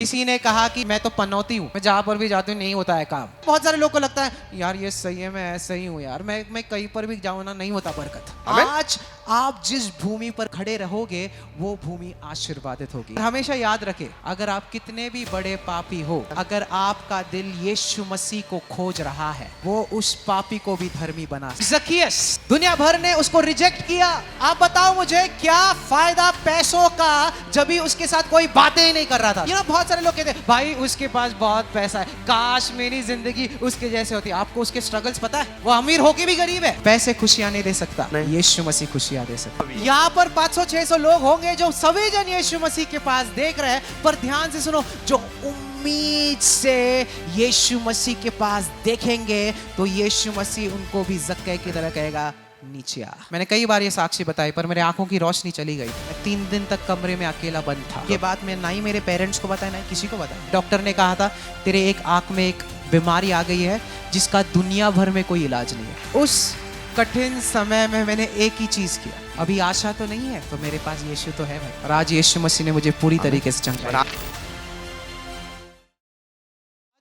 किसी ने कहा कि मैं तो पनौती हूँ, मैं जहाँ पर भी जाती हूँ नहीं होता है काम। बहुत सारे लोग को लगता है यार ये सही है, मैं ऐसा ही हूँ यार, मैं कहीं पर भी जाऊँ ना नहीं होता बरकत। आज आप जिस भूमि पर खड़े रहोगे वो भूमि आशीर्वादित होगी। हमेशा याद रखे, अगर आप कितने भी बड़े पापी हो, अगर आपका दिल यीशु मसीह को खोज रहा है, वो उस पापी को भी धर्मी बना। ज़क्कियस, दुनिया भर ने उसको रिजेक्ट किया। आप बताओ मुझे क्या फायदा पैसों का जब भी उसके साथ कोई बातें ही नहीं कर रहा था। बहुत सारे लोग कहते हैं भाई उसके पास बहुत पैसा है, काश मेरी जिंदगी उसके जैसे होती। आपको उसके स्ट्रगल्स पता है? वो अमीर होके भी गरीब है। पैसे खुशियां नहीं दे सकता, यीशु मसीह खुशियां दे सकता। यहाँ पर 500-600 लोग होंगे जो सभी जन यीशु मसीह के पास देख रहे हैं, पर ध्यान से सुनो, जो उम्मीद से यीशु मसीह के पास देखेंगे तो यीशु मसीह उनको भी ज़क्कै की तरह कहेगा नीचे आ। मैंने कई बार ये साक्षी बताई, पर मेरे आंखों की रोशनी चली गई। मैं 3 दिन तक कमरे में अकेला बंद था। ये बात मैं ना ही मेरे पेरेंट्स को बताया, ना ही किसी को बताया। डॉक्टर ने कहा था तेरे एक आंख में एक बीमारी आ गई है जिसका दुनिया भर में कोई इलाज नहीं है। उस कठिन समय में मैंने एक ही चीज किया, अभी आशा तो नहीं है तो मेरे पास यीशु तो है भाई। और आज यीशु मसीह ने मुझे पूरी तरीके से चंगाया। आज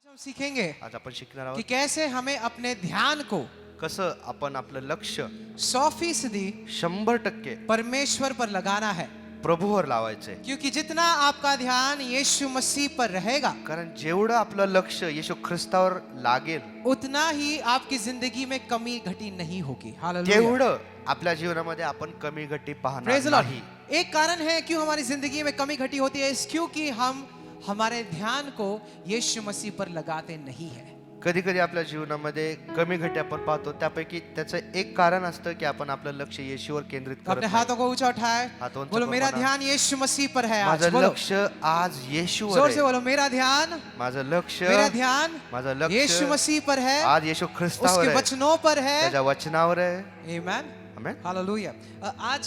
हम सीखेंगे कि कैसे हमें अपने ध्यान को, कसं आपण आपलं लक्ष 100% 100% परमेश्वर पर लगाना है, प्रभूवर लावायचंय। क्योंकि जितना आपका ध्यान यीशु मसीह पर रहेगा, कारण जेवढं आपलं लक्ष येशू ख्रिस्तावर लागेल, उतना ही आपकी जिंदगी में कमी घटी नहीं होगी। हालेलुया। तेवढं आपल्या जीवनामध्ये आपण कमी घटी पाहणार Praise the Lord. नाही। एक कारण है क्यों हमारी जिंदगी में कमी घटी होती है, क्योंकि हम हमारे ध्यान को यीशु मसीह पर लगाते नहीं है। कधी कधी आपल्या जीवनामध्ये कमी घटी आपण पाहतो, त्यापैकी त्याचं एक कारण असतं की आपण आपलं लक्ष येशूवर केंद्रित करत अपने नाही। हाथों को ऊंचा उठाए, हाथों ऊंचा बोलो मेरा करो ना। ध्यान यीशु मसीह पर है। आज माझं बोलो लक्ष आज येशूवर जोर से आहे। बोलो, मेरा ध्यान, माझं लक्ष मेरा ध्यान माझं लक्ष यीशु मसीह पर है, आज येशू ख्रिस्तावर उसके आहे, वचनों पर है। त्याच्या वचनावर आहे। आमेन, आमेन। हालेलुया। आज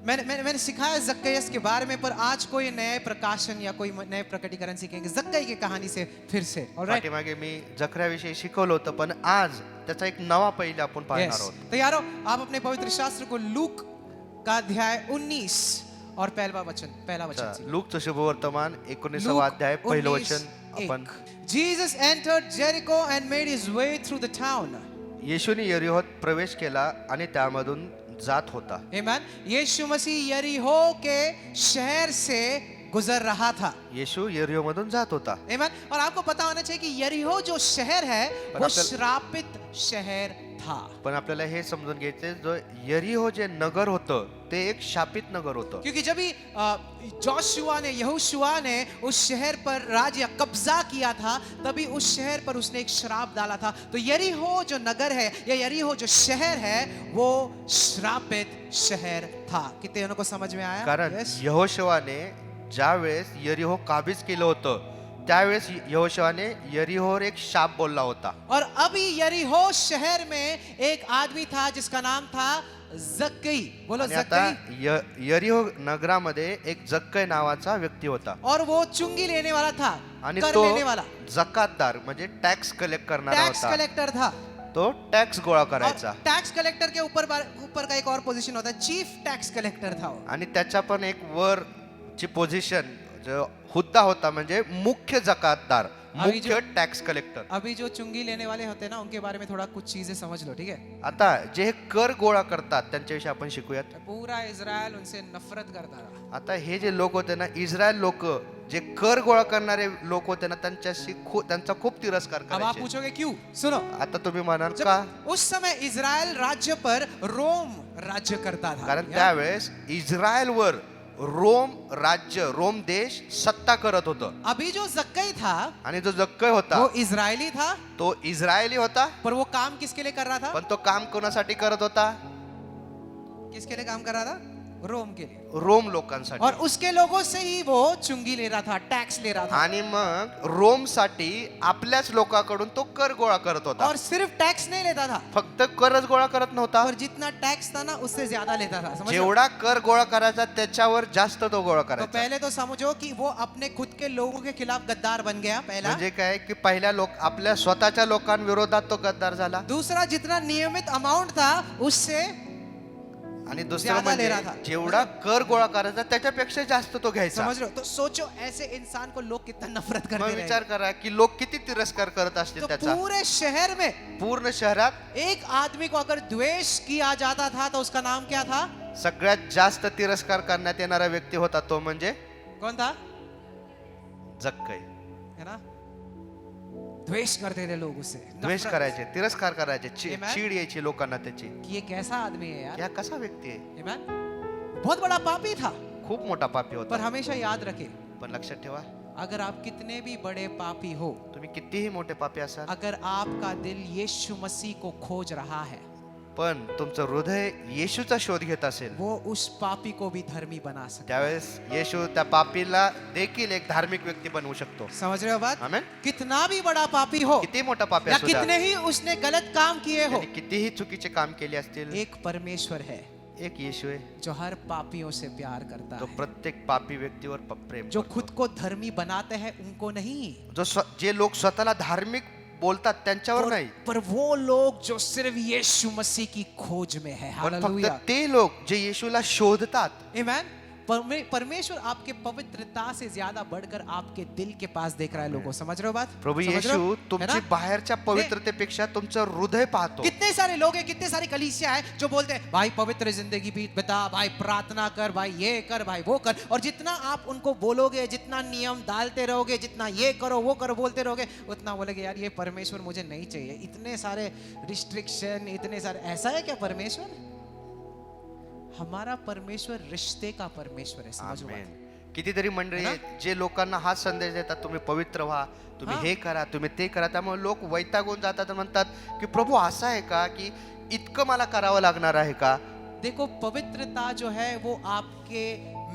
मैंने सिखाया ज़क्कैयस के बारे में, पर आज कोई नए प्रकाशन या कोई नए प्रकटीकरण सीखेंगे ज़क्कै की कहानी से फिर से। ऑलराइट, पाठीमागे मी जकऱ्याविषयी शिकवलं होतं, पण आज त्याचा एक नवा पहिला आपण पाहणार आहोत। तैयार हो? आप अपने पवित्र शास्त्र को लूक का अध्याय 19 और पहला वचन से। लूकचं शुभवर्तमान 19वां अध्याय पहिलं वचन आपण। Jesus entered Jericho and made his way through the town. येशूने यरीहोत प्रवेश केला आणि त्यामधून जात होता। आमेन। यीशु मसीह यरीहो के शहर से गुजर रहा था। येशू यरीहो मधून जात होता। आमेन। और आपको पता होना चाहिए कि यरीहो जो शहर है वो श्रापित शहर था। पण आपल्याला हे समजून घ्यायचे, जो यरीहो जे नगर होतं ते एक शापित नगर होतं। क्योंकि जब भी यहोशुआ ने उस शहर पर राज या कब्जा किया था, तभी उस शहर पर उसने एक श्राप डाला था। तो यरीहो जो नगर है या यरीहो जो शहर है वो श्रापित शहर था। कितने को समझ में आया? कारण यहोशुआने ज्यावेळेस यरीहो काबीज केलं होतं, त्यावेळेस यहोशुआने यरीहोवर एक शाप बोलला होता। और अभी यरीहो शहर में एक आदमी था जिसका नाम था ज़क्कै। बोलो ज़क्कै। यरीहो नगरामध्ये एक जक्कै नावाचा व्यक्ती होता, और वो चुंगी लेने वाला था, आणि कर तो लेने वाला, जकातदार म्हणजे टॅक्स कलेक्ट करणारा टैक्स होता। कलेक्टर था। तो टॅक्स गोळा करायचा। टैक्स कलेक्टर के ऊपर का एक और पोजीशन होता है, चीफ टैक्स कलेक्टर था वो। आणि त्याच्या पण एक वर ची पोझिशन जो हुद्दा होता, म्हणजे मुख्य जकातदार, मुख्य टॅक्स कलेक्टर। अभी जो चुंगी लेने वाले होते हैं ना, उनके बारे में थोड़ा कुछ चीजें समझ लो, ठीक है? आता जे कर गोळा करतात त्यांच्याविषयी आपण शिकूयात। पूरा इजराइल उनसे नफरत करता था। आता हे जे लोक होते ना, इस्रायल लोक, जे कर गोळा करणारे लोक होते ना, त्यांच्याशी त्यांचा खूप तिरस्कार अब आप करायचे। पूछोगे क्यों? सुनो, आता तुम्ही म्हणाल का? उस समय इजराइल राज्य पर रोम राज्य करता था। कारण त्यावेळेस इस्रायल वर रोम राज्य, रोम देश सत्ता करत होतं। अभी जो ज़क्कै था, आणि जो जक्कै होता वो इजरायली था, तो इस्रायली होता, पर वो काम किसके लिए कर रहा था? पण तो काम कोणासाठी करत होता? किसके लिए काम कर रहा था? रोम के लिए, रोम लोकांसाठी। और उसके लोगों से ही वो चुंगी ले रहा था, टैक्स ले रहा था। आणि मग रोम साठी आपल्याच लोकांकडून तो कर गोळा करत होता। और सिर्फ टैक्स नहीं लेता था, फक्त करच गोळा करत नव्हता, और जितना टैक्स था ना उससे ज्यादा लेता था। समझ रहे हो? जेवढा कर गोळा करायचा त्याच्यावर जास्त तो गोळा तो करायचा। पहले तो समझो कि वो अपने खुद के लोगों के खिलाफ गद्दार बन गया, पहला। म्हणजे काय की पहिल्या आपल्या स्वतःच्या लोकांविरोधात तो गद्दार झाला। दूसरा, जितना नियमित अमाउंट था उससे आणि दुसरं ज्यादा ले म्हणजे रहा था। जेवढा कर गोळा करायचा त्याच्यापेक्षा जास्त तो घ्यायचा. समझ रहे हो? तो सोचो ऐसे इंसान को लोग कितना नफरत मग करते रहे। विचार करा की लोक किती तिरस्कार करत असतील तो त्याचा. पूरे शहर में पूर्ण शहरात एक आदमी को अगर द्वेष किया जाता था तो उसका नाम क्या था? सगळ्यात जास्त तिरस्कार करण्यात येणारा व्यक्ती होता तो म्हणजे कौन था? जक्कई. है ना? द्वेष करते थे लोग उसे, द्वेष नफरत। करायचे, तिरस्कार करायचे, Amen. चीड यायची लोकांना त्याची. कि ये कैसा आदमी है यार? या कसा व्यक्ती आहे? Amen? बहुत बड़ा पापी था, खूप मोठा पापी पर होता. हमेशा याद रखे, पण लक्षात ठेवा, अगर आप कितने भी बड़े पापी हो, तुम्ही कितीही मोठे पापी असाल, अगर आपका दिल यीशु मसीह को खोज रहा है, पण तुमचं हृदय येशूचा शोध घेत असेल, वो उस पापी को भी धर्मी बना सकता त्यावेळेस येशू त्या पापीला देखील एक धार्मिक व्यक्ती बनवू शकतो. है। समझ रहे हो बात? आमेन. कितना भी बड़ा पापी हो किती मोठा पापी या असू द्या, कितने ही उसने गलत काम किए हो, त्यांनी कितीही चुकीचे काम केले असतील, एक परमेश्वर है एक येशू आहे जो हर पापियों से प्यार करता तो है, प्रत्येक पापी व्यक्तीवर प्रेम जो करतो. खुद को धर्मी बनाते हैं उनको नहीं, जे लोक स्वतःला धार्मिक बोलतात त्यांच्यावर नाही, पर वो लोग जो सिर्फ यीशु मसीह की खोज में है। पण हालेलुया। फक्त ते लोक जे येशूला शोधतात. आमेन। परमेश्वर आपके पवित्रता से ज्यादा बढ़कर आपके दिल के पास देख रहा है लोगों। समझ रहे हो बात? प्रभू समझ रहे येशू हो? तुमची है ना? बाहेरच्या पवित्रतेपेक्षा तुमचं हृदय पाहतो. कितने सारे लोग हैं, कितने सारी कलीसिया है जो बोलते हैं भाई पवित्र जिंदगी बिता, भाई प्रार्थना कर, भाई ये कर, भाई वो कर, और जितना आप उनको बोलोगे, जितना नियम डालते रहोगे, जितना ये करो वो करो बोलते रहोगे, उतना बोलेगे यार ये परमेश्वर मुझे नहीं चाहिए। इतने सारे रिस्ट्रिक्शन, इतने सारे, ऐसा है क्या परमेश्वर? हमारा परमेश्वर रिश्ते का परमेश्वर है। समझो आमेन. बात? कितीतरी मंडळी है आहेत जे लोकांना हा संदेश देतात, तुम्ही पवित्र व्हा, तुम्ही हा. हे करा, तुम्ही ते करा. त्यामुळे लोक वैतागून जातात आणि म्हणतात की प्रभू असं आहे का की इतकं मला करावं लागणार आहे का? देखो पवित्रता जो है वो आपके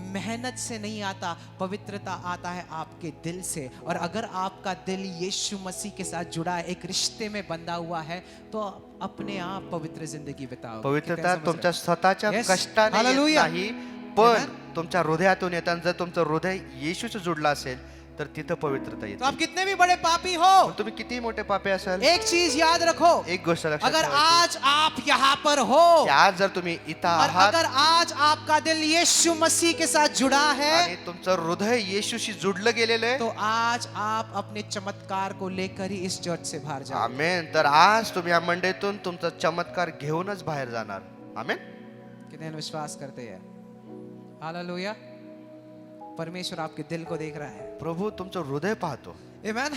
मेहनत से नहीं आता, पवित्रता आता है आपके दिल से। और अगर आपका दिल यीशु मसीह के साथ जुड़ा है, एक रिश्ते में बंधा हुआ है, तो अपने आप पवित्र जिंदगी बिताओ। पवित्रता तुमच्या स्वतःच्या Yes. कष्टाने येत Hallelujah. नाही, पण Amen. तुमच्या हृदयातून येताना जर तुमचं हृदय येशूचं जुडलं असेल तर तिथं पवित्रता तो येते. आप कितने भी बड़े पापी हो, पण तुम्ही किती मोठे पापे असाल, एक चीज याद रखो, एक गोष्ट लक्षात अगर ठेवायची, आज आप यहाँ पर हो की आज जर तुम्ही इथं और आहात अगर आज आपका दिल यीशु मसीह के साथ जुड़ा है, आणि तुमचं हृदय येशूशी जुडलं गेलेलं आहे, तो आज आप अपने चमत्कार को लेकर ही इस चर्च से बाहर जाओ। आमेन. तर आज तुम्ही या मंडळीतून तुमचा चमत्कार घेऊनच बाहेर जाणार. आमेन. कितने विश्वास करते हैं? हालेलुया। परमेश्वर आपके दिल को देख रहा है। प्रभू तुमचं हृदय पाहतो. आमेन।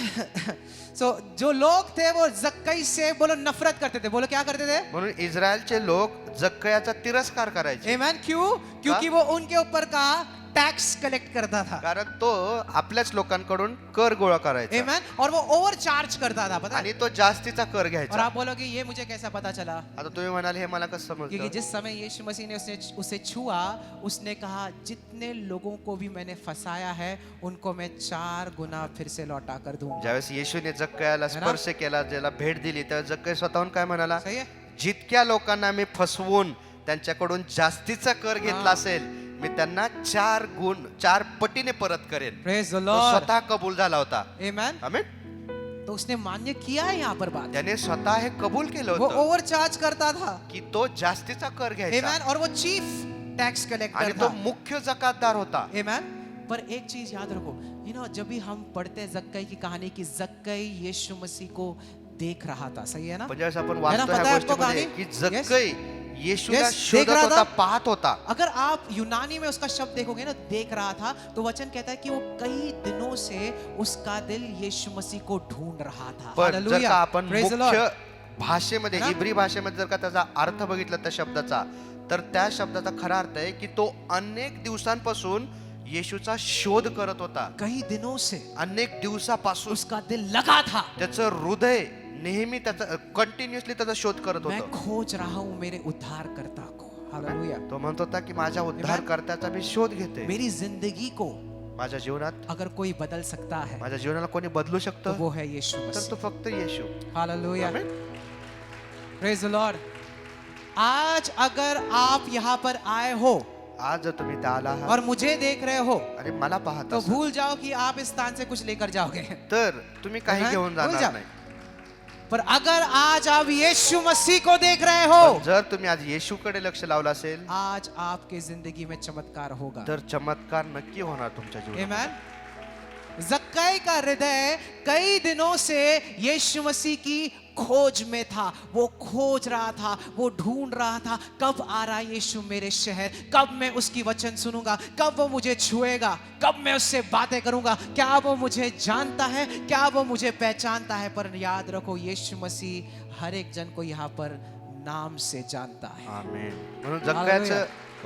सो जो लोग थे वो जक्कई से बोलो नफरत करते थे। बोलो क्या करते थे? म्हणून इस्रायलचे लोक जक्कयाचा तिरस्कार करायचे, आमेन। क्यों? क्योंकि वो उनके ऊपर का टैक्स कलेक्ट करता था। कारण तो आपल्याच लोकांकडून कर गोळा करायचा आमेन। और वो ओवर चार्ज करता था, पता है? आणि तो जास्तीचा कर और घ्यायचा. आप बोलोगे ये मुझे कैसा पता चला? आता तुम्ही म्हणाल हे मला कसं क्योंकि समजतं? जिस समय यीशु मसीह ने उसे छुआ, उसने कहा जितने लोगों को भी मैंने फंसाया है उनको मैं 4 गुना फिर से लौटा कर दूंगा। ज्यावेळेस येशूने जक्कयाला है ना? स्पर्श केला, ज्याला भेट दिली, त्यावेळेस जक्कय स्वतःहून काय म्हणाला? सही है? जितक्या लोकांना मी फसवून त्यांच्याकडून जास्तीचा कर घेतला असेल, मी त्यांना 4 पटीने परत करेन. प्रेज द तो लॉर्ड। स्वतः कबूल झाला होता. आमेन। आमेन. तो उसने मान्य किया है यहाँ पर बात। त्याने स्वतः हे कबूल केलं वो होतं ओवर चार्ज करता था। की तो जास्तीचा कर घ्यायचा आमेन। और वो चीफ टैक्स आणि कलेक्टर तो था। मुख्य जकातदार होता. आमेन। पर एक चीज याद रखो, जब भी हम पढ़ते हैं जक्कई की कहानी की, जक्कई यीशु मसीह को देख रहा था। सही है ना? पण ज्यावेळेस आपण है ना? वाचतो पता ह्या है आपको गोष्टीमध्ये कहानी? की जक्कई येशूला Yes, शोधत देख रहा होता, था. पाहत होता. अगर आप यूनानी में उसका शब्द देखोगे ना, देख रहा था, तो वचन कहता है कि वो कई दिनों से उसका दिल यीशु मसीह को ढूंढ रहा था। पण जर हालेलुया। का आपण Praise the मुख्य Lord. भाषेमध्ये, है ना? इब्री भाषेमध्ये जर का त्याचा अर्थ बघितला त्या शब्दाचा, तर त्या शब्दाचा खरा अर्थ आहे की तो अनेक दिवसांपासून येशूचा शोध करत होता. कई दिनों से अनेक दिवसापासून उसका दिल लगा था। त्याचं हृदय नेहमी त्याचा कंटिन्युअसली त्याचा शोध करत मैं होतं. खोज रहा हूं मेरे उद्धारकर्ता को। हालेलुया। तो म्हणत होता की माझ्या उद्धारकर्त्याचा मी शोध घेते. मेरी जिंदगी को माझ्या जीवनात अगर कोई बदल सकता है माझ्या जीवनाला कोणी बदलू तो शकतं वो है यीशु तर मसीह। तो फक्त येशू. Hallelujah. Amen. Praise the lord. आज अगर आप यहाँ पर आए हो आज जर तुम्ही त्या आला आहात और मुझे देख रहे हो, आणि मला पाहत तो असाल, भूल जाओ कि आप इस स्थान से कुछ लेकर जाओगे। तर तुम्ही काही हाँ, घेऊन भूल जाणार जाओ. नाही. पर अगर आज आप यीशु मसीह को देख रहे हो, पण जर तुम्ही आज येशूकडे लक्ष लावलं असेल आज आपके जिंदगी में चमत्कार होगा. तर चमत्कार नक्की होणार तुमच्या जीवनात. आमेन. जक्कई का हृदय कई दिनों से यीशु मसीह की खोज में था. वो खोज रहा था, वो ढूंढ रहा था, कब आ रहा यीशु मेरे शहर, कब मैं उसकी वचन सुनूंगा, कब वो मुझे छुएगा, कब मैं उससे बातें करूंगा, क्या वो मुझे जानता है, क्या वो मुझे पहचानता है. पर याद रखो, यीशु मसीह हर एक जन को यहाँ पर नाम से जानता है. आमेन. म्हणून जक्कयाचं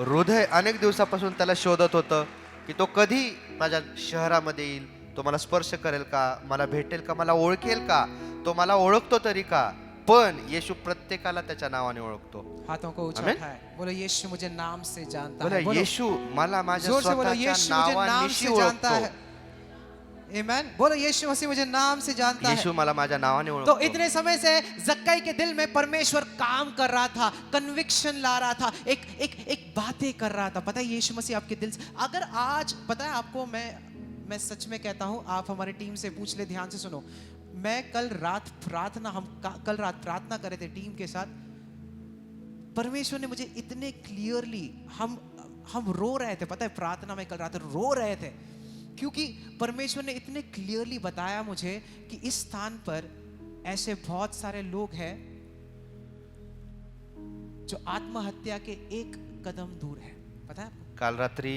हृदय अनेक दिवसापासून त्याला शोधत होतं की तो कधी माझ्या शहरामध्ये येईल, तो मला स्पर्श करेल का, मला भेटेल का, मला ओळखेल का, तो मला ओळखतो तरी का. पण येशू प्रत्येकाला त्याच्या नावाने ओळखतो. हाथों को ऊंचा आमेन. उठाए, बोलो यीशु मुझे नाम से जानता बोला है. बोलो, येशू मला माझ्या जोर से बोलो, स्वतःच्या यीशु मुझे नाम नावानिशी से जानता है. ओळखतो. आमेन. बोलो, यीशु मसीह मुझे नाम से जानता है. येशू मला माझ्या नावाने तो ओळखतो. इतने समय से जक्कई के दिल में परमेश्वर काम कर रहा था, कन्विक्शन ला रहा था, एक बातें कर रहा था. पता है, यीशु मसीह आपके दिल से, अगर आज पता है आपको, मैं सच में कहता हूं, आप हमारी टीम से पूछ ले, ध्यान से सुनो. मैं कल रात प्रार्थना कर रहे थे टीम के साथ. परमेश्वर ने मुझे इतने क्लियरली, हम रो रहे थे, पता है, प्रार्थना में कल रात रो रहे थे, क्योंकि परमेश्वर ने इतने क्लियरली बताया मुझे कि इस स्थान पर ऐसे बहुत सारे लोग हैं जो आत्महत्या के एक कदम दूर है. पता है आपको? काल रात्री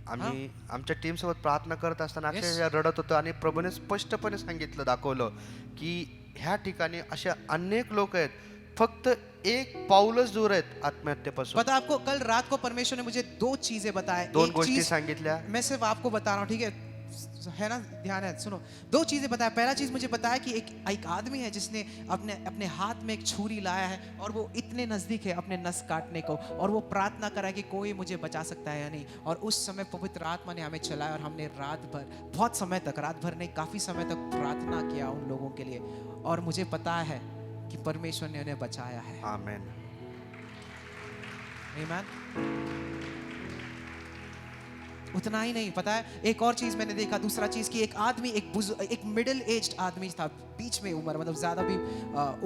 आम्ही आमच्या टीम सोबत प्रार्थना करत असताना अक्षरशः रडत होतो आणि प्रभूने स्पष्टपणे सांगितलं, दाखवलं की ह्या ठिकाणी असे अनेक लोक आहेत, फक्त एक पाऊलच दूर आहेत आत्महत्येपासून. पता आपको, कल रात को परमेश्वर ने मुझे दो चीजें बताए. दोन एक गोष्टी चीज सांगितल्या. मैं सिर्फ आपको बता रहा हूँ, ठीक है ना, ध्यान है, सुनो. दो चीजें बताया. पहला चीज मुझे बताया कि एक आदमी है जिसने अपने हाथ में एक छुरी लाया है और वो इतने नजदीक है अपने नस काटने को, और वो प्रार्थना करा कि कोई मुझे बचा सकता है या नहीं. और उस समय पवित्र आत्मा ने हमें चलाया और हमने रात भर, बहुत समय तक, रात भर नहीं, काफी समय तक प्रार्थना किया उन लोगों के लिए, और मुझे पता है कि परमेश्वर ने उन्हें बचाया है. आमेन. आमेन. उतना ही नहीं, पता है, एक और चीज मैंने देखा, दूसरा चीज कि एक आदमी, एक मिडिल एज्ड आदमी था, बीच में उम्र, मतलब ज्यादा भी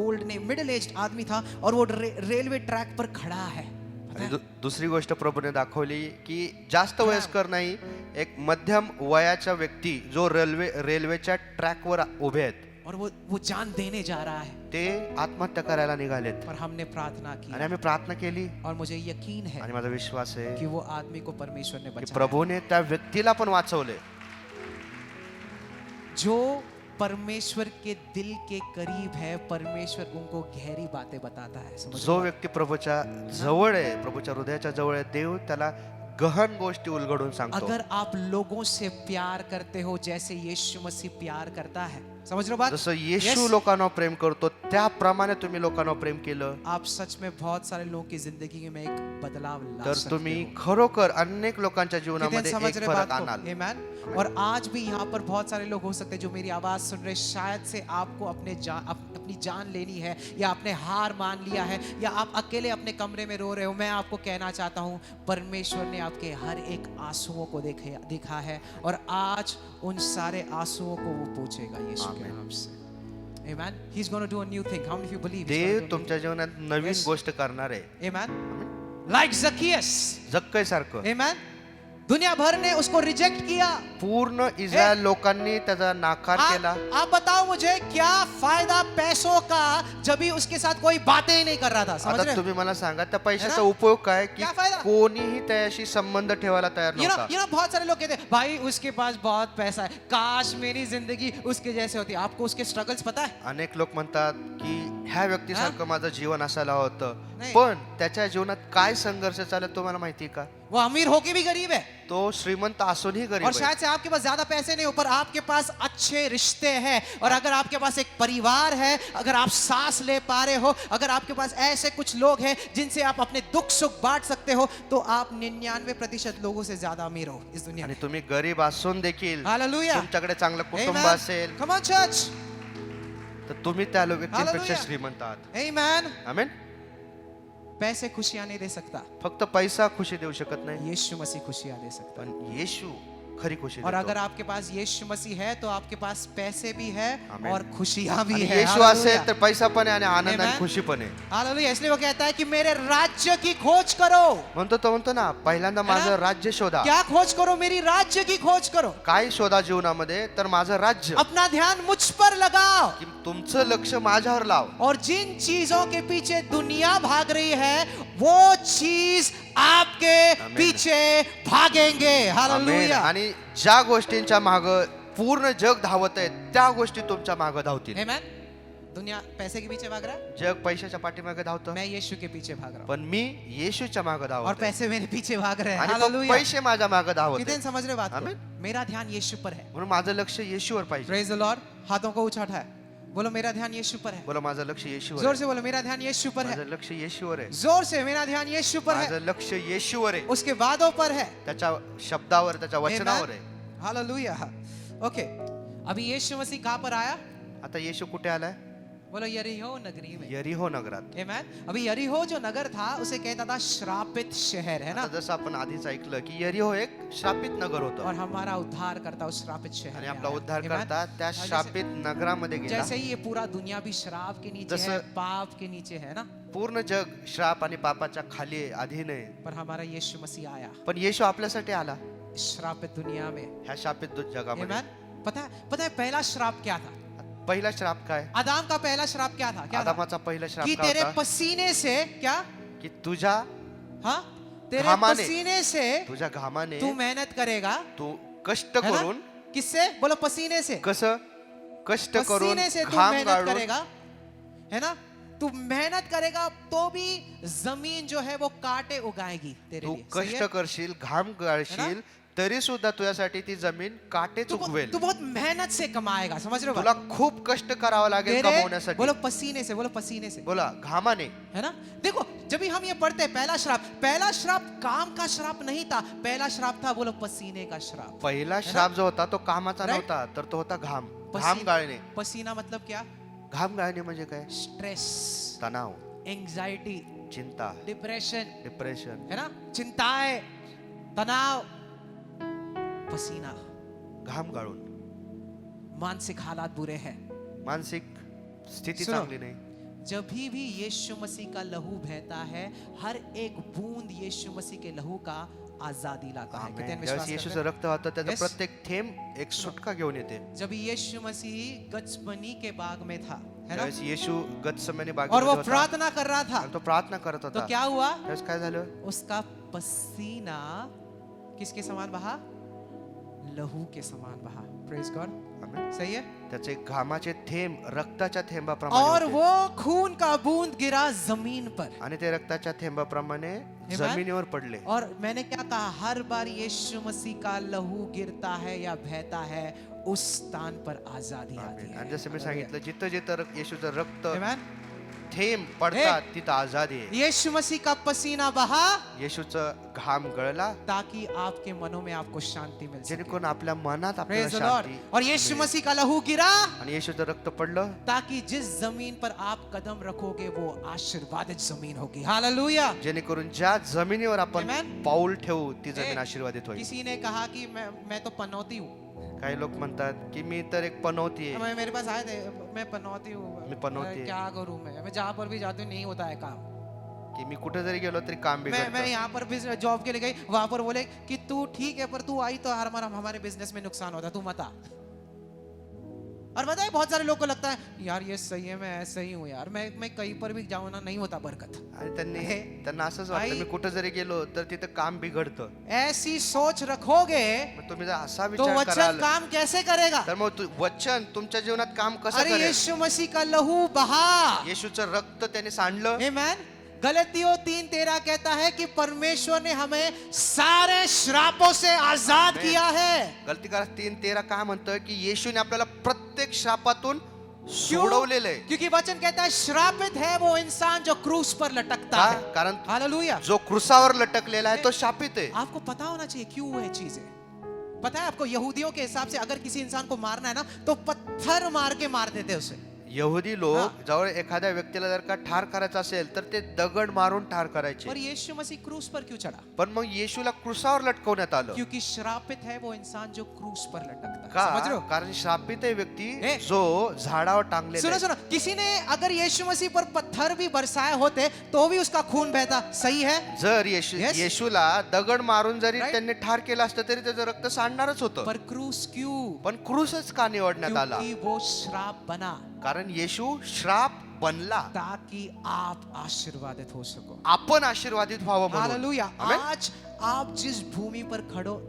ओल्ड नहीं, मिडिल एज्ड आदमी था, और वो रेलवे ट्रैक पर खड़ा है. आणि दुसरी गोष्ट प्रभूने दाखवली की जास्त वयस्कर नाही, एक मध्यम वयाच्या व्यक्ती जो रेल्वेच्या ट्रॅकवर उभे आहेत, और वो जान देने जा रहा है. ते आत्महत्या करायला निघालेत. पर हमने प्रार्थना की आणि आम्ही प्रार्थना केली और मुझे यकीन है आणि माझा विश्वास आहे कि वो आदमी को परमेश्वर ने की बचाया. प्रभूने त्या व्यक्तीला पण वाचवले. जो परमेश्वर के दिल के करीब है, परमेश्वर उनको गहरी बातें बताता है. समझ जो व्यक्ती प्रभूच्या जवळ आहे, प्रभूच्या हृदयाच्या जवळ आहे, देव त्याला गहन गोष्टी उलगडून सांगतो. अगर आप लोगों से प्यार करते हो जैसे यीशु मसीह प्यार करता है, समझ लो बात. जसं येशू Yes. लोकांवर प्रेम करतो त्याप्रमाणे तुम्ही लोकांवर प्रेम केलं आप सच में बहुत सारे लोगों की जिंदगी में एक बदलाव ला तर सकते तुम्ही हो. खरोखर अनेक लोकांच्या कितने जीवनामध्ये समझ एक रहे फरक बात आणाल. को? Amen. और आज भी यहाँ पर बहुत सारे लोग हो सकते हैं जो मेरी आवाज सुन रहे, शायद से आपको अपनी जान लेनी है, या आपने हार मान लिया है, या आप अकेले अपने कमरे में रो रहे हो. मैं आपको कहना चाहता हूँ, परमेश्वर ने आपके हर एक आंसुओं को देखा है, और आज उन सारे आंसुओं को वो पूछेगा यीशु के नाम से. Amen. He's going to do a new thing. How many of you believe? He's Dev gonna do a new तुमच्या जीवनात नवीन Yes. गोष्ट करणार आहे. thing? Amen. Like Zacchaeus. जक्कई सारखं Amen. दुनिया भर ने उसको रिजेक्ट किया. पूर्ण इस्रायल लोकांनी त्याचा नाकार केला. आप बताओ मुझे, क्या फायदा पैसों का जब भी उसके साथ कोई बातें ही नहीं कर रहा था. समझ आता रहे? तुम्ही मला सांगा त्या पैशाचा है ना? उपयोग काय की क्या फायदा? कोणीही त्याशी संबंध ठेवायला तयार You know, नव्हता. बहुत सारे लोग कहते हैं, भाई उसके पास बहुत पैसा है, काश मेरी जिंदगी उसके जैसे होती. आपको उसके स्ट्रगल्स पता है? अनेक लोक म्हणतात की ह्या व्यक्तीसारखं माझं जीवन असायला होतं, नाही. पण त्याच्या जीवनात काय संघर्ष चालत तुम्हाला माहिती का? वो अमीर होके भी गरीब है, तो श्रीमंत असूनही गरीब और आहे. शायद से आपके पास ज्यादा पैसे नहीं हो, पर आपके पास अच्छे रिश्ते हैं, और अगर आपके पास एक परिवार है, अगर आप सांस ले पा रहे हो, अगर आपके पास ऐसे कुछ लोग हैं जिनसे आप अपने दुख सुख बांट सकते हो, तो आप 99% लोगों से ज्यादा अमीर हो इस दुनिया आणि में. तुम्ही गरीब असून देखील Hallelujah. तुमच्याकडे चांगलं कुटुंब Amen. असेल Come on, church. तर तुम्ही त्या व्यक्तीपेक्षा Hallelujah. श्रीमंत आहात. Amen. आमेन. पैसे खुशियां नहीं दे सकता, फक्त पैसा खुशी देऊ शकत नाही, यीशु मसीह खुशियां दे सकता है. पण येशू खरी खुशी और देतो. अगर आपके पास यीशु मसीह है तो आपके पास पैसे भी है आमीन. और खुशियां भी आणि है. येशू असेल तर पैसा पण आहे आणि आनंद आणि Amen. खुशी पण आहे. हालेलुया. इसलिए वो कहता है कि मेरे राज्य की खोज करो. तो म्हणतो ना पहिल्यांदा माझं राज्य शोधा. क्या खोज करो? मेरी राज्य की खोज करो. काय शोधा जीवनामध्ये तर माझं राज्य. अपना ध्यान मुझ पर लगाओ. की तुमचं लक्ष माझ्यावर लाव. और जिन चीजों के पीछे दुनिया भाग रही है वो चीज आपके आमीन. पीछे भागेंगे. आमेन. हालेलुया. आणि ज्या गोष्टींच्या माग पूर्ण जग धावत आहे त्या गोष्टी तुमच्या माग धावतील. आमेन. दुनिया पैसे के पीछे भाग रहा है, जग पैशाच्या पाठीमागे धावतं मैं यीशु के पीछे भाग रहा हूँ पण मी येशूच्या मागे और धावतो पैसे मेरे पीछे भाग रहे हैं. आणि तो हालेलुया. पैसे माझ्या मागे धावत कितने आहेत. समझ रहे बात को? आमीन. मेरा ध्यान यीशु पर है. म्हणून माझं लक्ष येशूवर पाहिजे. Praise the Lord. हाथों को ऊंचा उठाए. बोलो मेरा ध्यान यीशु पर है. बोला माझं लक्ष येशूवर जोर आहे. से बोलो मेरा ध्यान यीशु पर है. माझं लक्ष येशूवर आहे. जोर से मेरा ध्यान यीशु पर है. माझं लक्ष येशूवर आहे. उसके वादों पर है. त्याच्या शब्दावर त्याच्या वचनावर आहे. हालेलुया. ओके. अभी यीशु मसीह कहाँ पर आया? आता येशू कुठे आलाय? बोलो यरीहो नगरी में. यरीहो नगरात. आमेन. अभी यरीहो जो नगर था उसे कहता था श्रापित शहर, है ना. आता जसं आपण आधीच ऐकलं की यरीहो एक श्रापित नगर और होतं हमारा उद्धार करता उस श्रापित शहर आणि में आपला आया. उद्धार आमेन. करता त्या और श्रापित नगरामध्ये गेला. जैसे ही ये पूरा दुनिया भी श्राप के नीचे है, जसं- पाप के नीचे है ना, पूर्ण जग श्राप आणि पापाच्या खाली आहे, अधीन आहे. पर हमारा यीशु मसीह आया पण येशू आपल्यासाठी आला इस श्रापित दुनिया में. ह्या शापित जगामध्ये. आमेन. पता है पहला श्राप क्या था? पहिला श्राप काय? आदम का पहला श्राप क्या था? क्या था? आदमाचा पहिला श्राप कि काय तेरे होता? पसीने से क्या? की तुझ्या हाँ, तेरे घामाने- पसीने से तुझ्या घामाने तू मेहनत करेगा. तू कष्ट है ना? करून किससे? बोलो पसीने से. कसं कष्ट करून पसीने से तू घाम मेहनत गाळून करेगा, है ना. तू मेहनत करेगा तो भी जमीन जो है वो कांटे उगाएगी तेरे तू लिए. सही कष्ट है? करशील घाम गाळशील तरी सुद्धा तुझ्यासाठी ती जमीन काटे तू चुकवेल. तू बहुत मेहनत से कमाएगा. समझ रहे हो तुला बात? खूप कष्ट करावं लागेल तेरे कमवण्यासाठी. बोलो पसीने से. बोलो पसीने से. बोला घामाने. है ना. देखो जब भी हम ये पढ़ते हैं पहला श्राप काम का श्राप नहीं था. पहला श्राप था बोलो पसीने का श्राप. पहिला श्राप जो होता तो कामाचा Right? नव्हता तर तो होता घाम. घाम पसीना गाळणे. पसीना मतलब क्या? घाम गाळणे म्हणजे काय? स्ट्रेस, तणाव, एंजाइटी, चिंता, डिप्रेशन, डिप्रेशन, है ना, चिंताएं, तनाव, पसीना, घाम गाळून. मानसिक हालात बुरे हैं. मानसिक स्थिती सुनो. चांगली नाही. जब भी यीशु मसीह का लहू बहता है, हर एक बूंद यीशु मसीह के लहू का आजादी लाता है. कितने आमेन. विश्वास ज्यावेळेस करते येशूचं हैं? रक्त होतं त्याचा Yes. प्रत्येक थेंब एक सुटका घेऊन येते. जब यीशु मसीह गत्समनी के बाग में था, है ना, ज्यावेळेस येशू गत्समने और बागेमध्ये वो होता प्रार्थना कर रहा था, आणि तो प्रार्थना करत तो होता. क्या हुआ? त्यावेळेस काय झालं? उसका पसीना किसके समान बहा? लहू के समान बहा. Praise God. आमेन. सही है. त्याचे घामाचे थेंब रक्ताच्या थेंबाप्रमाणे और होते. वो खून का बूंद गिरा जमीन पर. आणि ते रक्ताच्या थेंबाप्रमाणे जमिनीवर पडले. और मैंने क्या कहा? हर बार यीशु मसीह का लहू गिरता है या बहता है उस स्थान पर आजादी आती आमेन. है. आणि जसं मी सांगितलं जिथं जिथं येशूचं रक्त Amen. थेंब पडतात तिथं आजादी आहे. यीशु मसीह का पसीना बहा येशूचं घाम गळला ताकि आपके मनों में आपको शांति मिल सके. जेणेकरून आपल्या मनात आपल्याला Praise the Lord. शांती. और यीशु मसीह का लहू गिरा आणि येशूचं रक्त पडलं ताकि जिस जमीन पर आप कदम रखोगे वो आशीर्वादित जमीन होगी. हालेलुया. जेणेकरून ज्या जमिनीवर आपण Amen. पाऊल ठेवू ती जमीन आशीर्वादित होईल. किसी ने कहा कि मैं तो पनौती हूँ. काही लोक म्हणतात की मी तर एक पनौती आहे. मेरे पास आए थे, मैं पनौती हूँ. मैं पनौती है. क्या करूँ मैं जहाँ पर भी जाती हूँ नहीं होता है काम. की मी कुठे जरी गेलो तरी काम मैं बिघडतं. यहाँ पर बिजनेस जॉब के लिए गई, वहां पर बोले कि तू ठीक है पर तू आई तो हमारे बिजनेस में नुकसान होता, तू मत आ. और बताए बहुत सारे लोगों को लगता है यार ये सही है, मैं ऐसे ही हूँ यार, मैं कहीं पर भी जाऊँ ना नहीं होता बरकत. आणि त्यांना असंच आई- वाटतं मी कुठे जरी गेलो तर तिथं काम बिघडतं. ऐसी सोच रखोगे मग तुम्ही जर असा तो विचार वचन कराल काम कैसे करेगा? तर मग वचन तुमच्या जीवनात काम कसं अरे करेल? यीशु मसीह का लहू बहा. येशूचं रक्त त्याने सांडलं. आमेन. गलतियों 3:13 कहता है कि परमेश्वर ने हमें सारे श्रापों से आजाद आमेन. किया है. गलतीकार 3:13 काय म्हणतोय की येशूने आपल्याला प्रत्येक शापातून सोडवलेलं आहे. क्योंकि वचन कहता है श्रापित है वो इंसान जो क्रूस पर लटकता का? है. कारण हालेलुया. जो क्रूसावर लटकलेला आहे तो शापित आहे. आपको पता होना चाहिए क्यों वो चीजें. पता है आपको यहूदियों के हिसाब से अगर किसी इंसान को मारना है ना तो पत्थर मार के मार देते उसे. यहुदी लोक जवळ एखाद्या व्यक्तीला जर का ठार करायचं असेल तर ते दगड मारून ठार करायचे. पर यीशु मसीह क्रूस पर क्यों चढ़ा? पण मग येशूला क्रूसावर लटकवण्यात आलं. क्योंकि श्रापित है वो इंसान जो क्रूस पर लटकता है. का? समझ रहे हो? कारण श्रापित आहे व्यक्ती ए. जो झाडावर टांगलेला सुनो आहे. सुनो, किसी ने अगर यीशु मसीह पर पत्थर भी बरसाए होते तो भी उसका खून बहता. सही है? जर Yes. येशूला दगड मारून जरी Right. त्यांनी ठार केलं असतं तरी त्याचं रक्त सांडणारच होतं. पर क्रूस क्यों? पण क्रूसच का निवडण्यात आला? क्योंकि वो श्राप बना कारण येशू श्राप बनला ताकि आप आशीर्वादित हो सको. आपण आशीर्वादित व्हावं म्हणून. हालेलुया. आमेन. आज आप जिस भूमि पर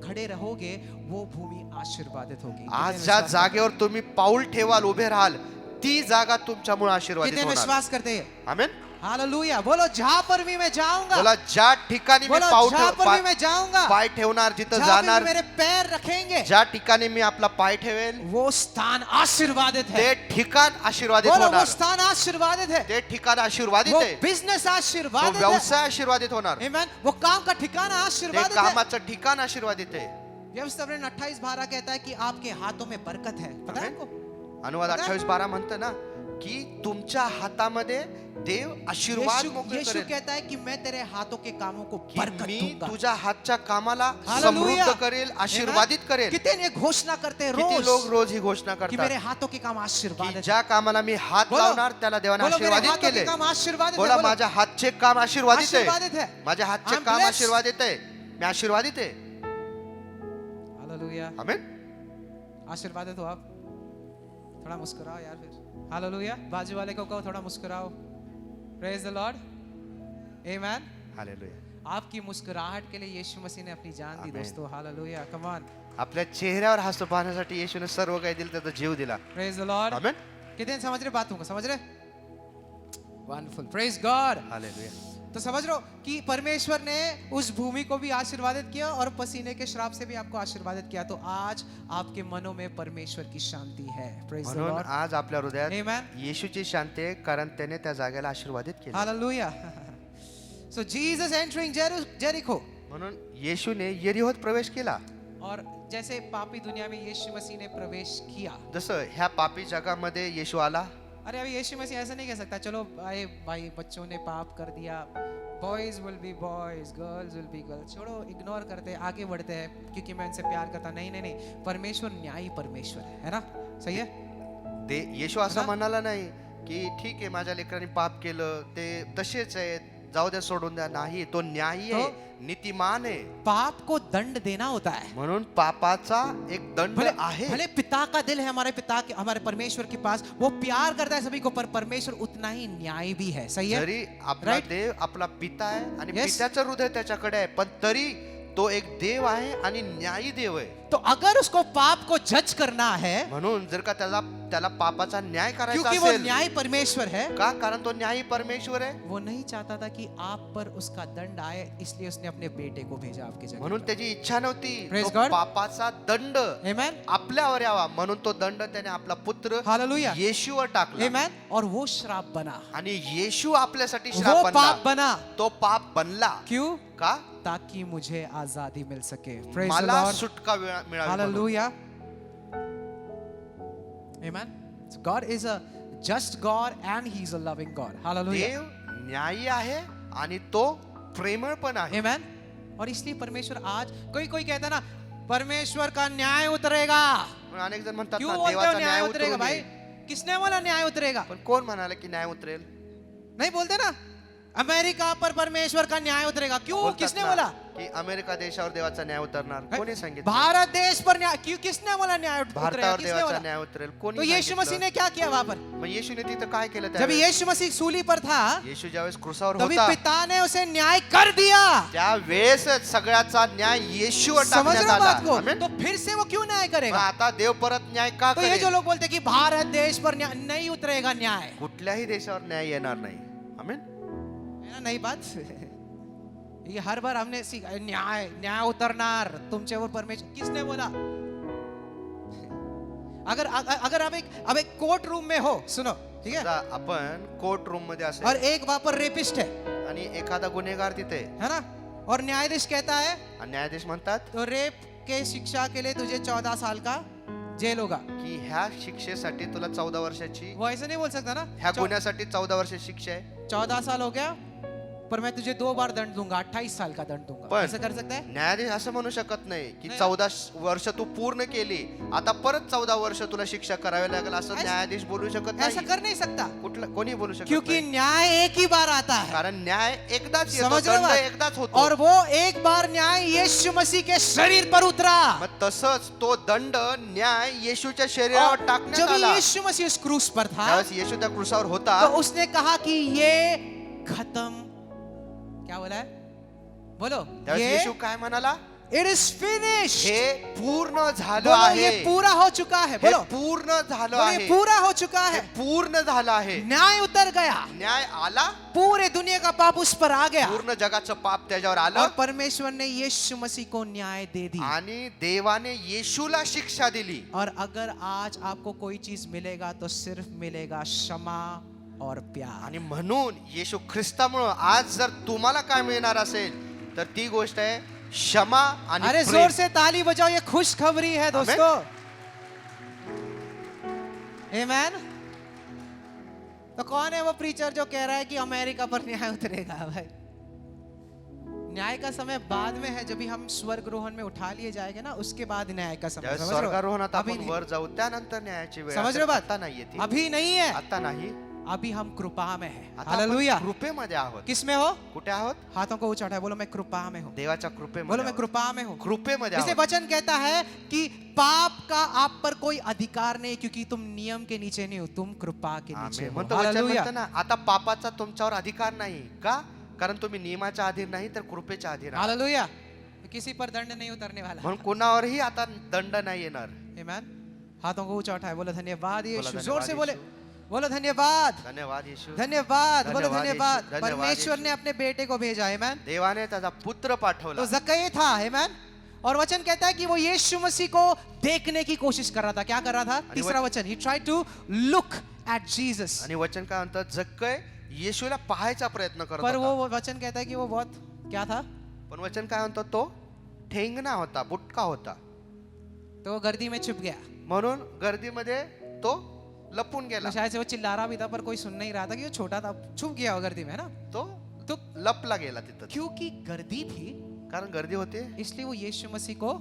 खड़े रहोगे वो भूमि आशीर्वादित होगी. आज कितने ज्या विश्वास जागेवर तुम्ही पाऊल ठेवाल, उभे राहाल, ती जागा तुमच्यामुळे आशीर्वादित कितने होणार. विश्वास करते हैं? आमेन. हालेलुया. बोलो जहां पर भी मैं जाऊंगा, बोला ज्या ठिकाणी मी बोलो जहां पर भी मैं जाऊंगा, पाय ठेवणार, जिथं जहां पर भी जाणार, मेरे पैर रखेंगे ज्या ठिकाणी मी आपला पाय ठेवेल वो स्थान आशीर्वादित है. ते ठिकाण आशीर्वादित बोलो वो होणार. स्थान आशीर्वादित है. ते ठिकाण आशीर्वादित वो आहे. बिजनेस तो आशीर्वादित है. व्यवसाय आशीर्वादित होणार. आमेन. वो काम का ठिकाना ते आशीर्वादित है. कामाचं ठिकाण आशीर्वादित आहे. व्यवस्था 28:12 कहता है कि आपके हाथों में बरकत है. पता है आमेन. आपको? अनुवाद 28:12 म्हणतं ना की तुमच्या हातामध्ये देव आशीर्वाद मोकळे यीशु करेल, कहता है कि मैं तेरे हाथों के कामों को की बरकत मी दूंगा. तुझ्या हातच्या कामाला हालेलुया. समृद्ध करेल, आशीर्वादित करेल. कितने घोषणा करते हैं किती रोज लोक रोज ही घोषणा कि मेरे करतात हाथों के काम की आशीर्वादित ज्या कामाला मी हात बोलो. लावणार त्याला देवाने बोलो मेरे आशीर्वादित हाथों के केले. काम आशीर्वादित बोला है. बोलो. माझ्या हातचे काम आशीर्वादित आहे. आशीर्वादित है. माझ्या हातचे I'm काम blessed. आशीर्वादित आहे. मी आशीर्वादित आहे. हालेलुया. आमेन. आशीर्वादित हो आप. थोड़ा मुस्कुराओ यार फिर. हालेलुया. बाजू वाले को कहो थोड़ा मुस्कुराओ. Praise the lord. Amen. Hallelujah. आपकी मुस्कुराहट के लिए यीशु मसीह ने अपनी जान दी आमेन. दोस्तों. हालेलुया. Come on. आपल्या चेहऱ्यावर हसू पाहण्यासाठी येशूने सर्व काही दिलं, त्याचा जीव दिला. Praise the lord. आमेन. कितने समझ रहे बातों को? समझ रहे? वंडरफुल. Praise God. हालेलुया. तो समझ लो कि परमेश्वर ने उस भूमि को भी आशीर्वादित किया और पसीने के श्राप से भी आपको आशीर्वादित किया. तो आज आपके मनों में परमेश्वर की शांति है. प्रेज द म्हणून लॉर्ड. आज आपल्या हृदयात आमेन. येशूची शांती आहे, कारण त्याने त्या जागेला आशीर्वादित केले. Hallelujah. So Jesus entering Jericho. म्हणून येशूने यरीहोत प्रवेश केला. और जैसे पापी दुनिया में यीशु मसीह ने प्रवेश किया. जसं ह्या पापी जगामध्ये येशू आला. अरे अभी यीशु मसीह ऐसा नहीं कह सकता चलो भाई बच्चों ने पाप कर दिया, boys will be boys, girls will be girls, छोड़ो, इग्नोर करते हैं, आगे बढ़ते हैं क्योंकि मैं उनसे प्यार करता. नहीं नहीं नहीं, परमेश्वर न्यायी परमेश्वर है ना? सही है. ते येशू असं म्हणाला नाही की ठीक आहे माझ्या लेकरांनी पाप केलं, ते तसेच आहेत, जाऊ द्या, सोडून द्या. नाही, तो न्यायी आहे, नीतिमान आहे. पाप को दंड देना होता है. म्हणून पापाचा एक दंड भले आहे. भले पिता का दिल है हमारे पिता के, हमारे परमेश्वर के पास, वो प्यार करता है सभी को, पर परमेश्वर उतना ही न्यायी भी है. सही है. जरी आपला Right? देव आपला पिता आहे आणि Yes. पित्याचं हृदय त्याच्याकडे आहे, पण तरी तो एक देव आहे आणि न्यायी देव आहे. तो अगर उसको पाप को जज करना है, म्हणून जर का त्याला पापाचा न्याय करायचा क्योंकि वो असेल, न्याय परमेश्वर है, का? कारण तो न्यायी परमेश्वर आहे. वो नहीं चाहता था कि आप पर उसका दंड आए, इसलिए उसने अपने बेटे को भेजा आपकी जगह. म्हणून त्याची इच्छा नव्हती Praise तो God. पापाचा दंड Amen. आपल्यावर यावा, म्हणून तो दंड त्याने आपला पुत्र Hallelujah. येशूवर टाकला. Amen. और वो श्राप बना, आणि येशू आपल्यासाठी वो श्राप पाप बनला. बना. तो पाप बनला. क्यों? का? ताकि मुझे आजादी मिल सके. Praise the मला Lord. सुटका मिळावी म्हणून. Hallelujah. Amen. So God is a just God and He is a loving God. Hallelujah. देव न्यायी आहे आणि तो प्रेमळ पण आहे. Amen. और इसलिए परमेश्वर आज कोई कहता ना परमेश्वर का न्याय उतरेगा. म्हणून अनेक जण म्हणतात क्यों ना, बोलते हो देवाचा न्याय न्याय उतरेगा? उतरू भाई नये. किसने बोला न्याय उतरेगा? पण कोण म्हणाले की न्याय उतरेल? नहीं बोलते ना अमेरिका पर परमेश्वर का न्याय उतरेगा. क्यों? बोलतात किसने ना बोला? की अमेरिका देशावर देवाचा न्याय उतरणार. कोणी सांगितलं? भारत देश पर न्याय क्यों? किसने बोला न्याय उतरेगा? भारतावर किसने देवाचा बोला? न्याय उतरेल. तो कोणी यीशु मसीह सांगितलं? ने क्या किया वहां पर? मग येशूने तिथं काय केलं? जब त्यावेळेस यीशु मसीह सूली पर था येशू ज्यावेळेस क्रूसावर तभी होता, पिता ने उसे न्याय कर दिया. त्यावेळेसच सगळ्याचा न्याय येशूवर समझ टाकण्यात रहे हो आला. बात को? आमेन. तो फिर से वो क्यों न्याय मग करेगा? आता देव परत न्याय का तो ये जो करेल? लोग बोलते कि भारत देश पर न्याय नहीं उतरेगा न्याय, कुठल्याही देशावर न्याय येणार नाही. आमेन. है ना? नई बात. ये हर बार हमने सीखा न्याय न्याय उतरनार तुमच्यावर परमेश्वर. किसने बोला? अगर आप एक कोर्ट रूम में हो, सुनो, ठीक है, समजा आपण कोर्ट रूम मध्ये और असेल एक वहां पर रेपिस्ट है आणि एखादा गुन्हेगार तिथे है ना, और न्यायाधीश कहता है आणि न्यायाधीश म्हणतात तो रेप के शिक्षा के लिए तुझे 14 साल का जेल होगा। की ह्या शिक्षेसाठी तुला 14 वर्षाची, वो ऐसे नहीं बोल सकता ना, ह्या गुन्ह्यासाठी 14 वर्षाची शिक्षा आहे. 14 साल हो गया पर मैं तुझे 2 बार दंड दूंगा, 28 साल का दंड दूंगा, पण ऐसा कर सकता है? न्यायाधीश असं म्हणू शकत नाही की नाही. 14 वर्ष तू पूर्ण केली, आता परत 14 वर्ष तुला शिक्षा करावी लागेल, असं ऐसा- न्यायाधीश बोलू शकत ऐसा नाही. कर नहीं सकता, कुठलं कोणी बोलू शकत क्योंकि नाही. न्याय एक ही बार आता है। कारण न्याय एकदाच येतो, समझ रहे हो दंड बात? एकदाच होतो. और वो एक बार न्याय यीशु मसीह के शरीर पर उतरा। मग तसंच तो दंड न्याय येशूच्या शरीरावर और टाकण्यात जब आला. यीशु मसीह उस क्रूस पर था त्यावेळेस येशू त्या क्रूसावर होता, तो उसने कहा कि ये खत्म, क्या बोला है, बोलो, त्यावेळेस येशू काय म्हणाला? इट इज फिनिश, हे पूर्ण झालं बोलो आहे. ये पूरा हो चुका है, हे बोलो, पूर्ण झालं बोलो, ये आहे. पूरा हो चुका हे है, पूर्ण झालं आहे. न्याय उतर गया, न्याय आला, पूरे दुनिया का पाप उस पर आ गया पूर्ण जगाचं पाप त्याच्यावर और आलं परमेश्वर ने यीशु मसीह को न्याय दे दी। आणि देवाने येशूला शिक्षा दिली. और अगर आज आपको कोई चीज मिलेगा तो सिर्फ मिलेगा क्षमा और प्यार। आणि म्हणून येशू ख्रिस्तामुळे आज जर तुम्हाला काय मिळणार असेल तर ती गोष्ट आहे क्षमा आणि अरे प्रेम. जोर से ताली बजाओ, ये खुशखबरी है दोस्तों। आमेन। तो कौन है वो प्रीचर जो कह रहा है कि अमेरिका पर न्याय उतरेगा? भाई न्याय का समय बाद में है, जब भी हम स्वर्गरोहण में उठा लिए जाएंगे ना, उसके बाद न्याय का समय। ज्यावेळेस समझ रहे हो? स्वर्गारोहणात अभी आपण नहीं। वर जाऊ त्यानंतर न्यायाची वेळ समझ असेल. रहे हो बात? आता नाहीये ती, अभी नहीं है, आता नाही. अभी हम कृपा में है। आता आपण हालेलुया। कृपेमध्ये आहोत. किस में हो? कुठे आहोत? हाथों को ऊंचा उठाए, बोलो मैं कृपा में हूँ, देवाच्या बोलो कृपेमध्ये मैं आहोत. कृपा में हूँ। कृपेमध्ये इसलिए आहोत. वचन कहता है कि पाप का आप पर कोई अधिकार नहीं, क्योंकि तुम नियम के नीचे नहीं हो, तुम कृपा के नीचे आमेन. हो। म्हणतो वचन हालेलुया। म्हणतं ना, आता पापाचा तुमच्यावर अधिकार नाही. का? कारण तुम्ही नियमाच्या अधीन नाही तर कृपेच्या अधीन आहात. हालेलुया। किसी पर दंड नहीं उतरने वाला। म्हणून कुणावरही आता दंड नाही येणार. आमेन। हाथों को ऊंचा उठाए, बोलो धन्यवाद यीशु। धन्यवाद जोर से बोले, यीशु। बोलो धन्यवाद, धन्यवाद येशू. धन्यवाद, बोलो धन्यवाद धन्यवाद। यीशु, धन्यवाद परमेश्वर यीशु। ने अपने बेटे को भेजा। आमेन। देवाने त्याचा पुत्र पाठवला. तो जक्कई था। आमेन। और वचन कहता है कि वो यीशु मसीह को देखने की कोशिश कर रहा था। क्या कर रहा था? तीसरा वचन, he tried to look at Jesus। आणि वचन काय म्हणतं? जक्कय येशूला पाहायचा प्रयत्न करत पर होता. वो वचन कहता है कि वो बहुत क्या था? पण वचन काय म्हणतं? तो ठेंगणा होता, बुटका होता. तो वो गर्दी में छुप गया। म्हणून गर्दीमध्ये तो लपून गेला. तो शायद से वो चिल्ला रहा भी था पर कोई सुन नहीं रहा था, कि वो छोटा था, छुप गया वो गर्दी में, है ना? तो तो लपला गेला तिथं. क्योंकि गर्दी थी, कारण गर्दी होती. इसलिए वो यीशु मसीह को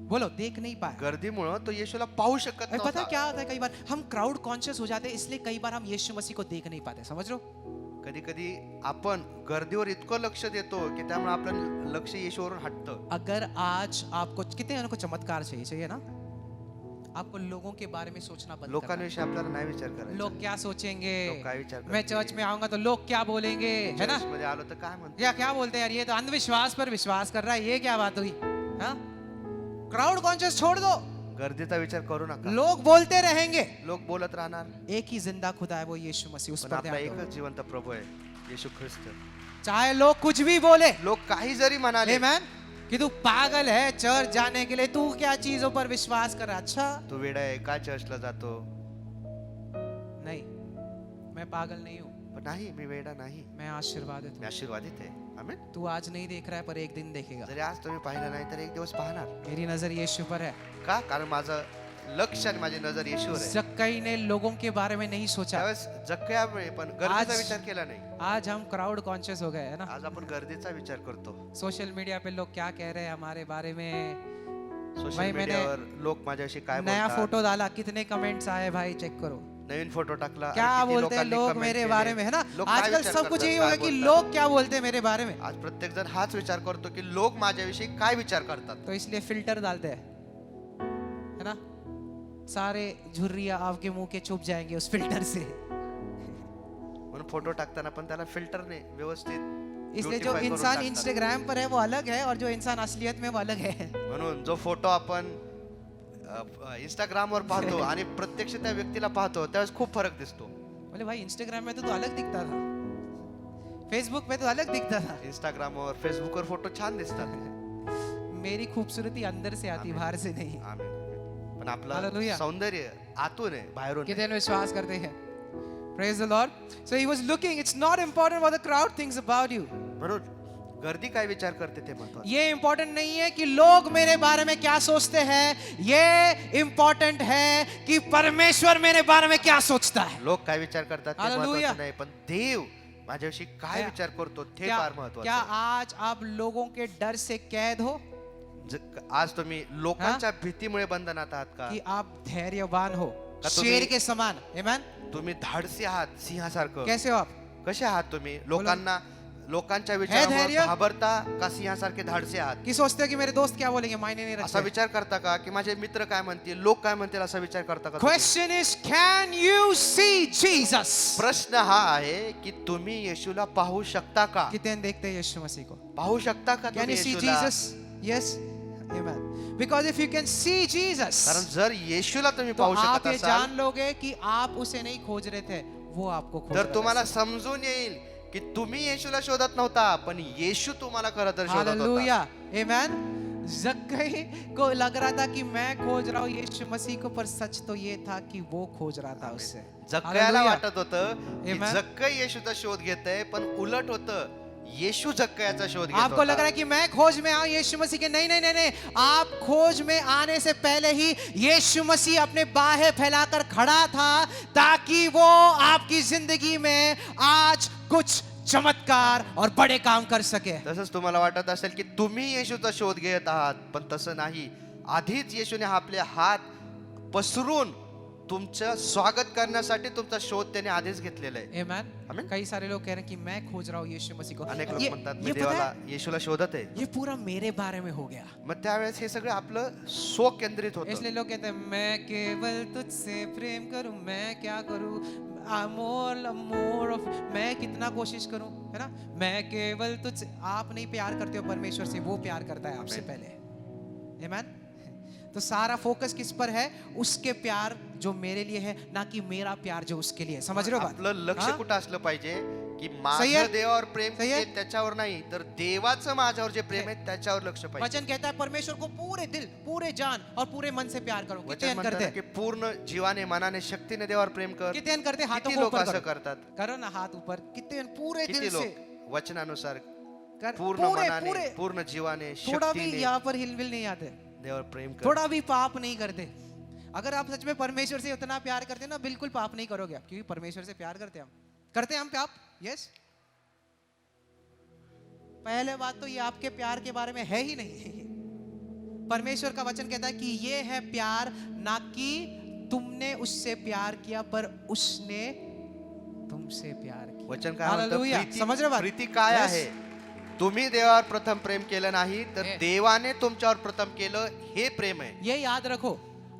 बोलो देख नहीं पाया। गर्दीमुळं तो येशूला पाहू शकत अरे पता है नव्हता. क्या होता है, कई बार हम क्राउड कॉन्शियस हो जाते हैं, इसलिए कई बार हम यीशु मसीह को देख नहीं पाते। समझ रहे हो? कधी कधी आपण गर्दीवर इतकं लक्ष देतो की त्यामुळे आपलं लक्ष येशूवरून हटतं. अगर आज आपको, कितने जनों को चमत्कार चाहिए ना? आपको लोगों के बारे में सोचना बंद करना है। लोकांविषयी आपल्याला नाही विचार करायचा. लोग क्या सोचेंगे, लोग काय विचार मैं करतील? चर्च में आऊंगा तो लोग क्या बोलेंगे, है ना? मध्ये आलो तर काय म्हणतो? क्या क्या बोलते हैं यार, ये तो अंधविश्वास पर विश्वास कर रहा है, ये क्या बात हुई? हाँ, क्राउड कॉन्शियस छोड़ दो, गर्दीचा विचार करू नका. लोग बोलते रहेंगे। लोक बोलत राहणार. एक ही जिंदा खुदा है, वो यीशु मसीह, उस पण पर आपला ध्यान दो। एकच जिवंत प्रभू आहे, येशू ख्रिस्त. चाहे लोग कुछ भी बोले, लोक काही जरी म्हणाले, आमेन, कि तू पागल है चर्च जाने के लिए, तू क्या चीजों पर विश्वास कर रहा है? अच्छा तू वेडा आहे का चर्चला जातो? नहीं, मैं पागल नहीं हूँ, पण नाही, मी वेडा नाही, मैं आशीर्वादित मी हूँ। आशीर्वादित आहे. आमेन. तू आज नहीं देख रहा है पर एक दिन देखेगा। जरी आज तुम्ही पाहिलं नाही तर एक दिवस पाहणार. मेरी नजर यीशु पर है। का? कारण माझं लक्ष आणि माझी नजर येशूवर आहे. जक्कई ने लोगों के बारे में नहीं सोचा, त्यावेळेस जक्कयामुळे पण गर्दीचा आज- विचार केला नाही. आज हम क्राउड कॉन्शियस हो गए, है ना? आज आपण गर्दीचा विचार करतो. सोशल मीडिया पे लोग क्या कह रहे हैं हमारे बारे में, सोशल भाई मैंने मीडियावर लोक माझ्याविषयी काय नया बोलतात. फोटो डाला, कितने कमेंट्स आए भाई, चेक करो। नवीन फोटो टाकला, क्या आणि किती बोलते हैं लोकांनी लोग comment मेरे केले. बारे में, है ना? लोक काय आजकल विचार सब कुछ करतात, यही काय होगा कि बोलतात. लोग क्या बोलते हैं मेरे बारे में, आज प्रत्येक जण हाच विचार करतो की लोक माझ्याविषयी काय विचार करतात. तो इसलिए फिल्टर डालते हैं, है ना? सारे झुर्रियां आपके मुंह के छुप जाएंगे उस फिल्टर से। म्हणून फोटो टाकताना पण त्याला फिल्टरने व्यवस्थित इसलिए जो beautify करून इंसान टाकतात. इंस्टाग्राम पर है वो अलग है, और जो इंसान असलियत में वो अलग है। म्हणून जो फोटो आपण इंस्टाग्रामवर पाहतो आणि प्रत्यक्ष त्या व्यक्तीला पाहतो त्यावेळेस खूप फरक दिसतो. बोले भाई इंस्टाग्राम में तो अलग दिखता था, फेसबुक पे तो अलग दिखता था। इंस्टाग्रामवर फेसबुकवर फोटो छान दिसतात. मेरी खूबसूरती अंदर से आती, आमीन. बाहर से नहीं। आमेन. पण आपलं Hallelujah. सौंदर्य आतून आहे, बाहेरून नाही. कितने लोग विश्वास करते हैं? Praise the Lord. So he was looking. It's not important what the crowd thinks about you. म्हणून गर्दी काय विचार करते ते महत्वाचं. ये इंपॉर्टेंट नहीं है कि लोग मेरे बारे में क्या सोचते हैं, ये इंपॉर्टेंट है कि परमेश्वर मेरे बारे में क्या सोचता है. लोक काय विचार करतात ते हालेलुया. महत्वाचं नाही, पण देव माझ्याविषयी काय क्या- विचार करतो ते क्या फार महत्वाचं क्या आहे. आज आप लोगों के डर से कैद हो आज तुम्ही लोकांच्या भीतीमुळे बंधनात आहात का? कि आप धैर्यवान हो, का तुम्ही- शेर के समान. आमेन. तुम्ही धाडसी आहात सिंहासारखं. कैसे हो आप? कसे आहात तुम्ही? लोकांच्या धैर्य? विचारावर घाबरता का सिंहासारखे धाडसे आहात? कि सोचते हो कि मेरे दोस्त क्या बोलेंगे, मायने नहीं असा रखते. विचार करता का की माझे मित्र काय म्हणतील, लोक काय म्हणतील, असा विचार करता का तुम्ही? Question is, can you see Jesus? प्रश्न हा आहे की तुम्ही येशूला पाहू शकता का? कितने देखते हैं यीशु मसीह को? पाहू शकता का Can तुम्ही you see येशूला? Jesus? Yes. Amen. Because if you can see Jesus, कारण जर येशूला तुम्ही तो पाहू आप शकत ये असाल जान लोगे कि आप उसे नहीं खोज रहे थे, वो आपको खोज तर रहा तुम्हाला था. समजून येईल की तुम्ही येशूला शोधत नव्हता, पण येशू तुम्हाला खरं तर शोधत होता. हालेलुया. Amen. जक्कई को लग रहा था कि मैं खोज रहा हूँ यीशु मसीह को, पर सच तो ये था कि वो खोज रहा था उससे. जक्कयाला हालेलुया. वाटत होतं की Amen. जक्कई येशूचा शोध घेतय, पण उलट होतं, येशू जक्कयाचा शोध घेत आपको लग रहा होता. है कि मैं खोज में आऊं यीशु मसीह के. नहीं नहीं नहीं नहीं, आप खोज में आने से पहले ही यीशु मसीह अपने बाहें फैलाकर खड़ा था ताकि वो आपकी जिंदगी में आज कुछ चमत्कार और बड़े काम कर सके. तसंच तुम्हाला वाटत असेल की तुम्ही येशूचा शोध घेत आहात, पण तसं नाही. आधीच येशूने आपले हात पसरून तुमचं स्वागत करण्यासाठी तुमचा शोध त्याने आधीच घेतलेला आहे. Amen. Amen. कई सारे लोग कह रहे हैं कि मैं खोज रहा हूँ यीशु मसीह को. अनेक लोक म्हणतात मी ये पता देवाला है, येशूला शोधत आहे. ये पूरा मेरे बारे में हो गया. मग त्यावेळेस हे सगळं आपलं स्व केंद्रित होतं. इसलिए लोग कहते हैं मैं केवल तुझसे प्रेम करूं, मैं क्या करूं, मोर ऑफ, मैं कितना कोशिश करूं, है ना. मैं केवल तुझसे, आप नहीं प्यार करते हो परमेश्वर से, वो प्यार करता है आपसे पहले. आमेन. तो सारा फोकस किस पर है? उसके प्यार जो मेरे लिए है, ना कि मेरा प्यार जो उसके लिए है. समझ रहे हो बात? आपलं लक्ष हाँ? कुठं असलं पाहिजे की सही आहे? माझं देवावर प्रेम सही आहे? ते त्याच्यावर नाही, तर देवाचं माझ्यावर जे प्रेम आहे त्याच्यावर लक्ष पाहिजे. वचन कहता है परमेश्वर को पूरे दिल, पूरे जान और पूरे मन से प्यार करो. कितने वचन जन म्हणतं करते ना की पूर्ण जीवाने, मनाने, शक्तीने देवावर प्रेम कर. कितने जन करते? हाथों किती को लोक ऊपर असं करो. करतात? करो ना हाथ ऊपर. कितने जन पूरे किती दिल से लोक वचनानुसार कर, पूर्ण पूरे मनाने, पूरे, पूर्ण जीवाने, थोड़ा भी शक्तीने यहाँ पर हिलमिल नहीं आते, देवावर प्रेम कर. थोड़ा भी पाप नहीं करते. अगर आप सच में परमेश्वर से उतना प्यार करते ना, बिल्कुल पाप नहीं करोगे आप, क्योंकि परमेश्वर से प्यार करते हैं हम. करते हैं हम पाप? यस. पहले बात तो ये आपके प्यार के बारे में है ही नहीं. परमेश्वर का वचन कहता है कि ये है प्यार, ना कि तुमने उससे प्यार किया, पर उसने तुमसे प्यार किया. वचन काय म्हणतं? हालेलुया. समझ रहे हो बात? प्रीती काय Yes. आहे? तुम्ही देवावर प्रथम प्रेम केलं नाही, तर हे. देवाने तुमच्यावर प्रथम केलं, हे प्रेम आहे. ये याद रखो,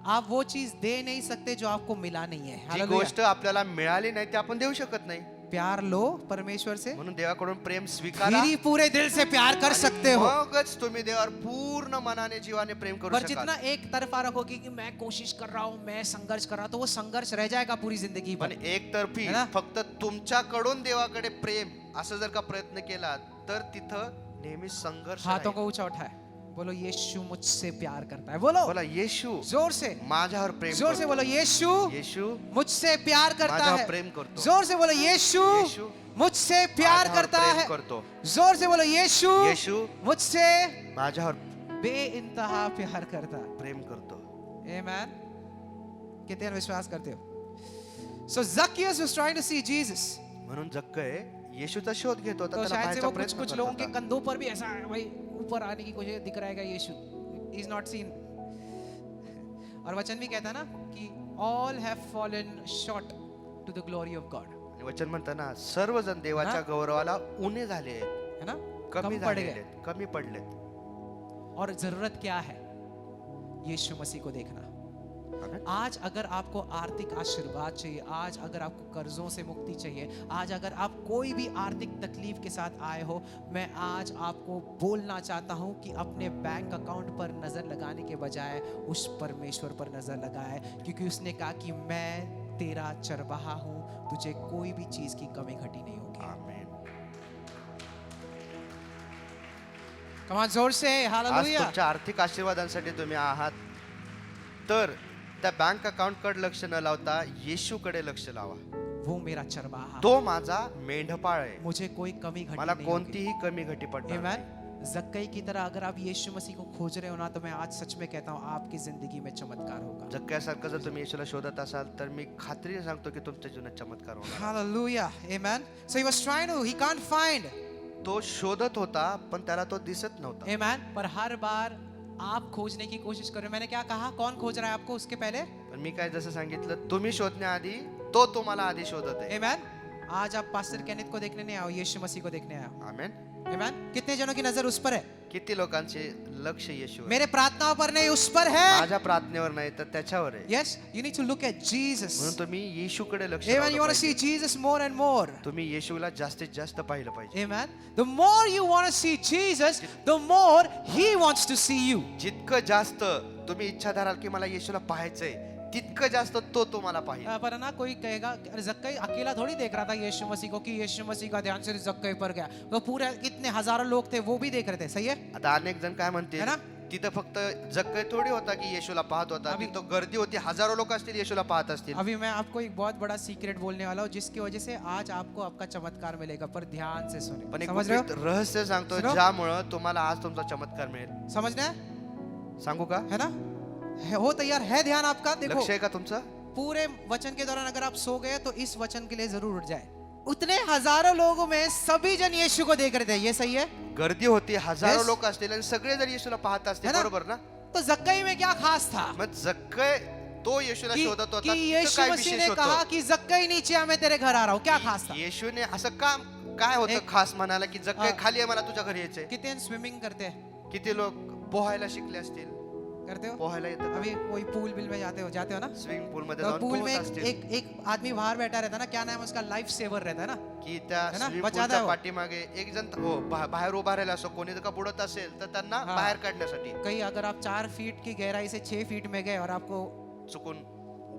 आप वो चीज दे नहीं सकते जो आपको मिला नहीं है. जी हालेलुया. गोष्ट आपल्याला मिळाली नाही ती आपण देऊ शकत नाही. प्यार लो परमेश्वर से, म्हणून देवाकडून प्रेम स्वीकारा, फिर ही पूरे दिल से प्यार कर सकते हो. मगच तुम्ही देवावर पूर्ण मनाने, जीवाने प्रेम करू पर शकाल. जितना एक तरफा रखोगे कि मैं कोशिश कर रहा हूं, मैं संघर्ष कर रहा हूं, तो वो संघर्ष रह जाएगा पूरी जिंदगी पण भर. एकतर्फी है ना? फक्त तुमच्याकडून देवाकडे प्रेम असं जर का प्रयत्न केला, तर तिथं नेहमी संघर्ष हाथों राहील. को ऊंचा उठाए, बोलो यीशु मुझसे प्यार करता है. बोलो बोला येशू जोर से, माझ्यावर प्रेम जोर से करतो. बोलो यीशु येशू मुझसे प्यार करता माझ्यावर है. प्रेम करतो. जोर से बोलो यीशु येशू मुझसे प्यार माझ्यावर करता प्रेम है. करतो. जोर से बोलो यीशु येशू मुझसे माझ्यावर बेइंतहा प्यार करता है. प्रेम करतो. Amen. कितने विश्वास करते हो? So Zacchaeus was trying to see Jesus. म्हणून जक्कय येशूचा शोध घेत होता, तो त्याला शायद से पाहायचा वो कुछ प्रयत्न कुछ करत लोगों के होता. कंधों पर भी ऐसा है, भाई ऊपर आने की कोशिश दिख रहा है यीशु. He is not seen. और वचन भी कहता है ना कि all have fallen short to the glory of God. आणि वचन म्हणताना सर्वजण देवाच्या हा? गौरवाला उणे झाले आहेत, है ना? कमी कम पड़ झालेले गए. आहेत, कमी पडलेत. और जरूरत क्या है? यीशु मसीह को देखना. आमेन. आज अगर आपको आर्थिक आशीर्वाद चाहिए, आज अगर आपको कर्जों से मुक्ति चाहिए, आज अगर आप कोई भी आर्थिक तकलीफ के साथ आए हो, मैं आज आपको बोलना चाहता हूं कि अपने बैंक अकाउंट पर नजर लगाने के बजाय उस परमेश्वर पर नजर लगाए, क्योंकि उसने कहा कि मैं तेरा चरवाहा हूं, तुझे कोई भी चीज की कमी घटी नहीं होगी. आमेन. कमाल जोर से आज हालेलुया. तुमच्या आर्थिक आशीर्वादांसाठी तुम्ही आहात, तर त्या बँक अकाउंट कडे लक्ष न लावता येशूकडे लक्ष लावा. वो मेरा चरवाहा, तो माझा मेंढपाळ आहे, मुझे कोई कमी घटी मला नहीं होगी। कोणतीही कमी घटी पडणार नाही. Amen. जक्कई की तरह अगर आप यीशु मसीह को खोज रहे हो ना, तो मैं आज सच में कहता हूँ आपकी जिंदगी में चमत्कार होगा। जक्क्यासारखं जर तुम्ही येशूला शोधत असाल तर मी खात्रीने सांगतो की तुमच्या जीवनात चमत्कार होणार. Hallelujah. Amen. So he was trying to, he can't find. तो शोधत होता पण त्याला तो दिसत नव्हता. Amen. पर हर बार आप खोजने की कोशिश करो। मैंने क्या कहा, कौन खोज रहा है आपको उसके पहले? पण मी काय जसं सांगितलं, तुम्ही शोधण्याआधी तो तुम्हाला आधी शोधत आहे. Amen. आज आप पास्टर केनेथ को देखने नहीं आओ, यीशु मसीह को देखने आओ। आमेन. Amen. कितने जनों की नजर उस पर है? किती लोकांचे लक्ष येशूवर, मेरे प्रार्थनाओं पर नहीं, उस पर है। माझ्या प्रार्थनेवर नाही तर त्याच्यावर आहे. Yes, you need to look at Jesus. म्हणून तुम्ही येशूकडे लक्ष Amen. लावलं You want to see पाहिजे. Jesus more and more. तुम्ही येशूला जास्तीत जास्त पाहिलं पाहिजे. Amen. The more you want to see Jesus, the more He wants to see you. जितकं जास्त तुम्ही इच्छा धराल की मला येशूला पाहायचंय, तितकं जास्त तो तुम्हाला पाहिजे. पर ना कोई कहेगा अरे जक्कई अकेला थोड़ी देख रहा था यीशु मसीह को, कि यीशु मसीह का ध्यान सिर्फ जक्कई पर गया, तो पूरे कितने हजारों लोग थे वो भी देख रहे थे। सही है आता अनेक जण काय म्हणतील, है ना? तिथं फक्त जक्कई थोडी होता की येशूला पाहत होता, अभी- तिथं गर्दी होती, हजारो लोक असतील येशूला पाहत असतील. अभी मैं आपको एक बहुत बड़ा सीक्रेट बोलने वाला हूँ, जिसकी वजह से आज आपको आपका चमत्कार मिलेगा, पर ध्यान से सुने। पण एक समझ रहे गुपित हो? रहस्य सांगतो सुनो. ज्यामुळं तुम्हाला आज तुमचा चमत्कार मिळेल. समझना है सांगू का? है ना? हो तैयार है ध्यान आपका? देखो लक्ष आहे का तुमचं? पूरे वचन के दौरान अगर आप सो गए तो इस वचन के लिए जरूर उठ जाए। उतने हजारों लोगों में सभी जन यीशु को देख रहे थे, ये सही है? गर्दी होती, हजारो Yes. लोक असतील आणि सगळे जर येशूला पाहत असतील, है ना? बरोबर ना? तो जक्कई में क्या खास था मग जक्कई तो येशूला कि, शोधत कि होता, तिथं यीशु काय मसीह विशेष ने कहा होतं? कि जक्कई नीचे आ, मैं तेरे घर आ रहा हूँ, क्या खास था? येशूने असं काम काय होतं एक- खास म्हणाला की जक्कई हा. खाली आहे, मला तुझ्या घरी यायचंय. कितने स्विमिंग करते हैं? किती लोक पोहायला शिकले असतील, करते हो? पोहायला येतं अभी वही पूल बिल में जाते हो ना? स्विमिंग पूल मध्ये तो जाऊन पूल में पोहत एक, असतील, एक एक आदमी बाहर बैठा रहता है ना, क्या नाम है उसका, लाइफ सेवर रहता है ना? की त्या है ना? स्विमिंग बचाता है पूलच्या वो. पाठीमागे एक जण हो बाहेर उभा राहिला असो, कोणी जर का बुडत असेल तर त्यांना हा. बाहेर काढण्यासाठी. कहीं अगर आप 4 फीट की गहराई से 6 फीट में गए और आपको चुकून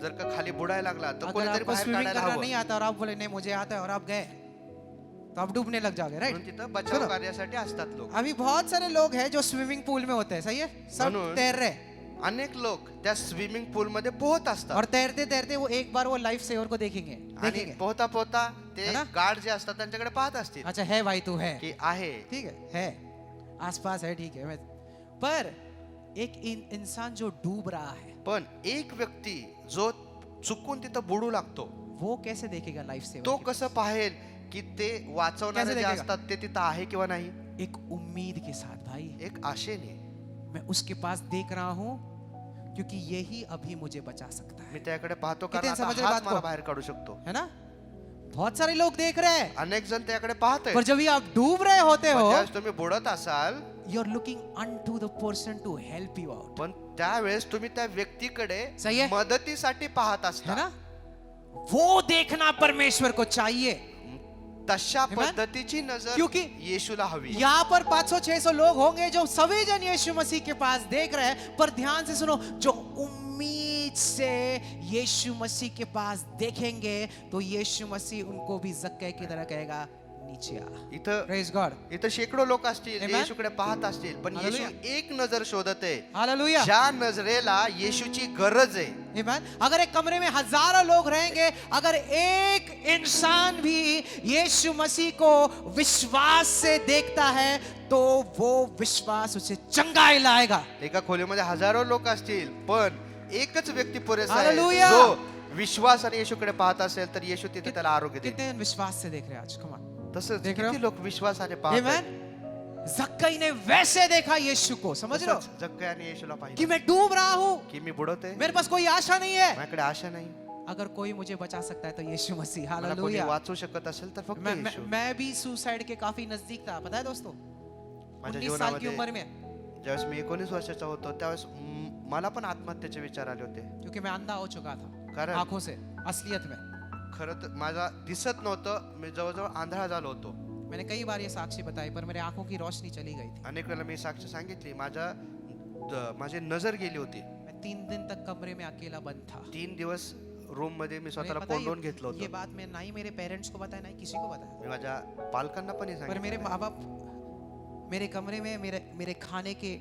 जर का खाली बुडायला लागला तर अगर कोणीतरी आपको बाहेर स्विमिंग काढायला करना हवं. नहीं आता और आप बोले नहीं मुझे आता है और आप गए, तो आप डूबने लग जाओगे, राइट? म्हणून तिथं बचाव सुनो. कार्यासाठी असतात लोक. अभी बहुत सारे लोग हैं जो स्विमिंग पूल में होते हैं, सही है? सब म्हणून- तैर रहे, अनेक लोक त्या स्विमिंग पूल मध्ये पोहत असतात और तैरते तैरते वो एक बार वो लाइफ सेवर को देखेंगे आणि देखेंगे पोहता पोहता ते है ना? गार्ड जे असतात त्यांच्याकडे पाहत असतील अच्छा है भाई तू है, की आहे. ठीक है आसपास है, ठीक है पर एक इंसान जो डूब रहा है पण एक व्यक्ती जो चुकून तिथं बुडू लागतो, वो कैसे देखेगा लाइफ सेवर? तो कसं पाहेल की ते वाचवणारे कैसे जे देखेगा? असतात ते तिथं आहे किंवा नाही. एक उम्मीद के साथ, भाई एक आशेने मैं उसके पास देख रहा हूं क्योंकि यही अभी मुझे बचा सकता मी है, त्याकडे पाहतो किती कारण आता समझ रहे हाच बात मला को? बाहेर काढू शकतो. है ना? बहुत सारे लोग देख रहे हैं, अनेक जण त्याकडे पाहत पर जब भी आप डूब रहे होते हो, ज्यावेळेस तुम्ही बुडत असाल, you are looking unto the person to help you out, पण त्यावेळेस तुम्ही त्या व्यक्तीकडे सही है? मदतीसाठी पाहत है असता. ना? वो देखना परमेश्वर को चाहिए। तशा Amen? पद्धतीची नजर क्योंकि येशूला हवी. यहाँ पर 500-600 लोग होंगे जो सभी जन यीशु मसीह के पास देख रहे हैं, पर ध्यान से सुनो, जो उम्मीद से यीशु मसीह के पास देखेंगे तो यीशु मसीह उनको भी जक्कई की तरह कहेगा नीचे आ। इथं प्रेज गॉड, इथं शेकडो लोक असतील, Amen? येशूकडे पाहत असतील, पण येशू Hallelujah. एक नजर शोधत आहे, हालेलुया, ज्या नजरेला येशूची गरज आहे. आमेन। अगर एक कमरे में हजारों लोग रहेंगे, अगर एक इंसान भी यीशु मसीह को विश्वास से देखता है तो वो विश्वास उसे चंगाई लाएगा। एका खोलीमध्ये हजारो लोक असतील, पण एकच व्यक्ती पुरेसा आहे Hallelujah. जो विश्वासाने येशूकडे पाहत असेल तर येशू तिथे त्याला आरोग्य देईल. कितने विश्वास से देख रहे हैं आज? कम ऑन, तसंच देख रहे हो? किती लोक विश्वासाने पाहत आहेत. आमेन। जक्कई ने वैसे देखा यीशु को, समझ रहे हो, तसंच जक्कयाने येशूला कि पाहिजे मैं डूब रहा हूँ, की मी बुडत आहे, मेरे पास कोई आशा नहीं है। माझ्याकडे आशा नाही, अगर कोई मुझे बचा सकता है तो यीशु मसीह। मला कोणी हालेलुया। वाचू शकत असेल तर फक्त येशू. मैं भी सुसाइड के काफी नजदीक था, पता है दोस्तों, माझ्या 19 साल की जीवनामध्ये उम्र में, ज्यावेळेस मी 19 वर्षाचा होतो त्यावेळेस मला पण आत्महत्येचे विचार आले होते. क्योंकि मैं अंधा हो चुका था कारण आंखों से, असलियत में। खरं तर माझा दिसत नव्हतं, मी जवळजवळ आंधळा झालो होतो. मैंने कई बार ये साक्षी बताई, पर मेरे आंखों की रोशनी चली गई थी। अनेक वेळेला मी साक्ष सांगितली, माझी नजर गेली होती. मैं 3 दिन तक कमरे में अकेला बंद था। 3 दिवस रूम मध्ये मी मैंने स्वतःला पता है कोंडून घेतलं ये होतं. बात मैं ना ही मेरे पेरेंट्स को बताया, ना ही किसी को बताया, मी माझ्या पालकांना पण हे पर मेरे सांगितलं. माँ बाप मेरे कमरे में मेरे खाने के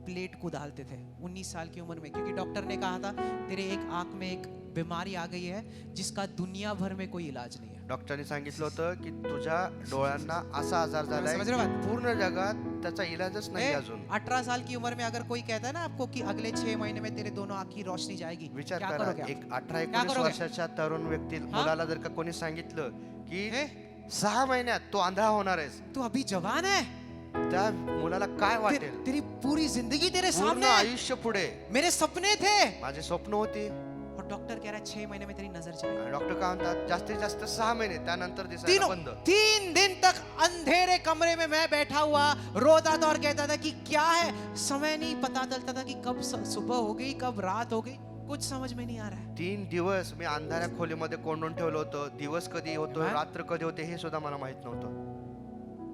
प्लेट को डालते थे 19 साल की उम्र में, क्योंकि डॉक्टर ने कहा था तेरे एक आंख में एक बीमारी आ गई है जिसका दुनिया भर में कोई इलाज नहीं है। डॉक्टरने सांगितलं होतं की तुझ्या डोळ्यांना असा आजार झालाय समझ रहे हो बात? पूर्ण जगात त्याचा इलाजच नाही अजून. 18 साल की उम्र में अगर कोई कहता है ना आपको कि अगले 6 महीने में तेरे दोनों आँख की रोशनी जाएगी, विचार क्या करा, करोगे आप? एक 18-19 करोगे? वर्षाच्या तरुण व्यक्ती मुलाला जर का कोणी सांगितलं की हे? 6 महिन्यात तो आंधळा होणार आहेस, तू अभी जवान है, त्या मुलाला काय वाटेल? तेरी पूरी जिंदगी तेरे पूर्ण सामने है। आयुष्य पुढे. मेरे सपने थे, माझे स्वप्न होती. और डॉक्टर कह रहा है 6 महीने में तेरी नजर जाएगी। डॉक्टर काय म्हणतात जास्तीत जास्त 6 महिने, त्यानंतर दिसायला बंद. 3 दिन तक अंधेरे कमरे में मैं बैठा हुआ रोता था और कहता था कि क्या है, समय नहीं पता चलता था कि कब सुबह हो गई कब रात हो गई, कुछ समझ में नहीं आ रहा है। 3 दिवस मी अंधाऱ्या खोलीमध्ये कोंडून ठेवलं होतं. दिवस कधी होतो, Amen. रात्र कधी होते हे सुद्धा मला माहित नव्हतं.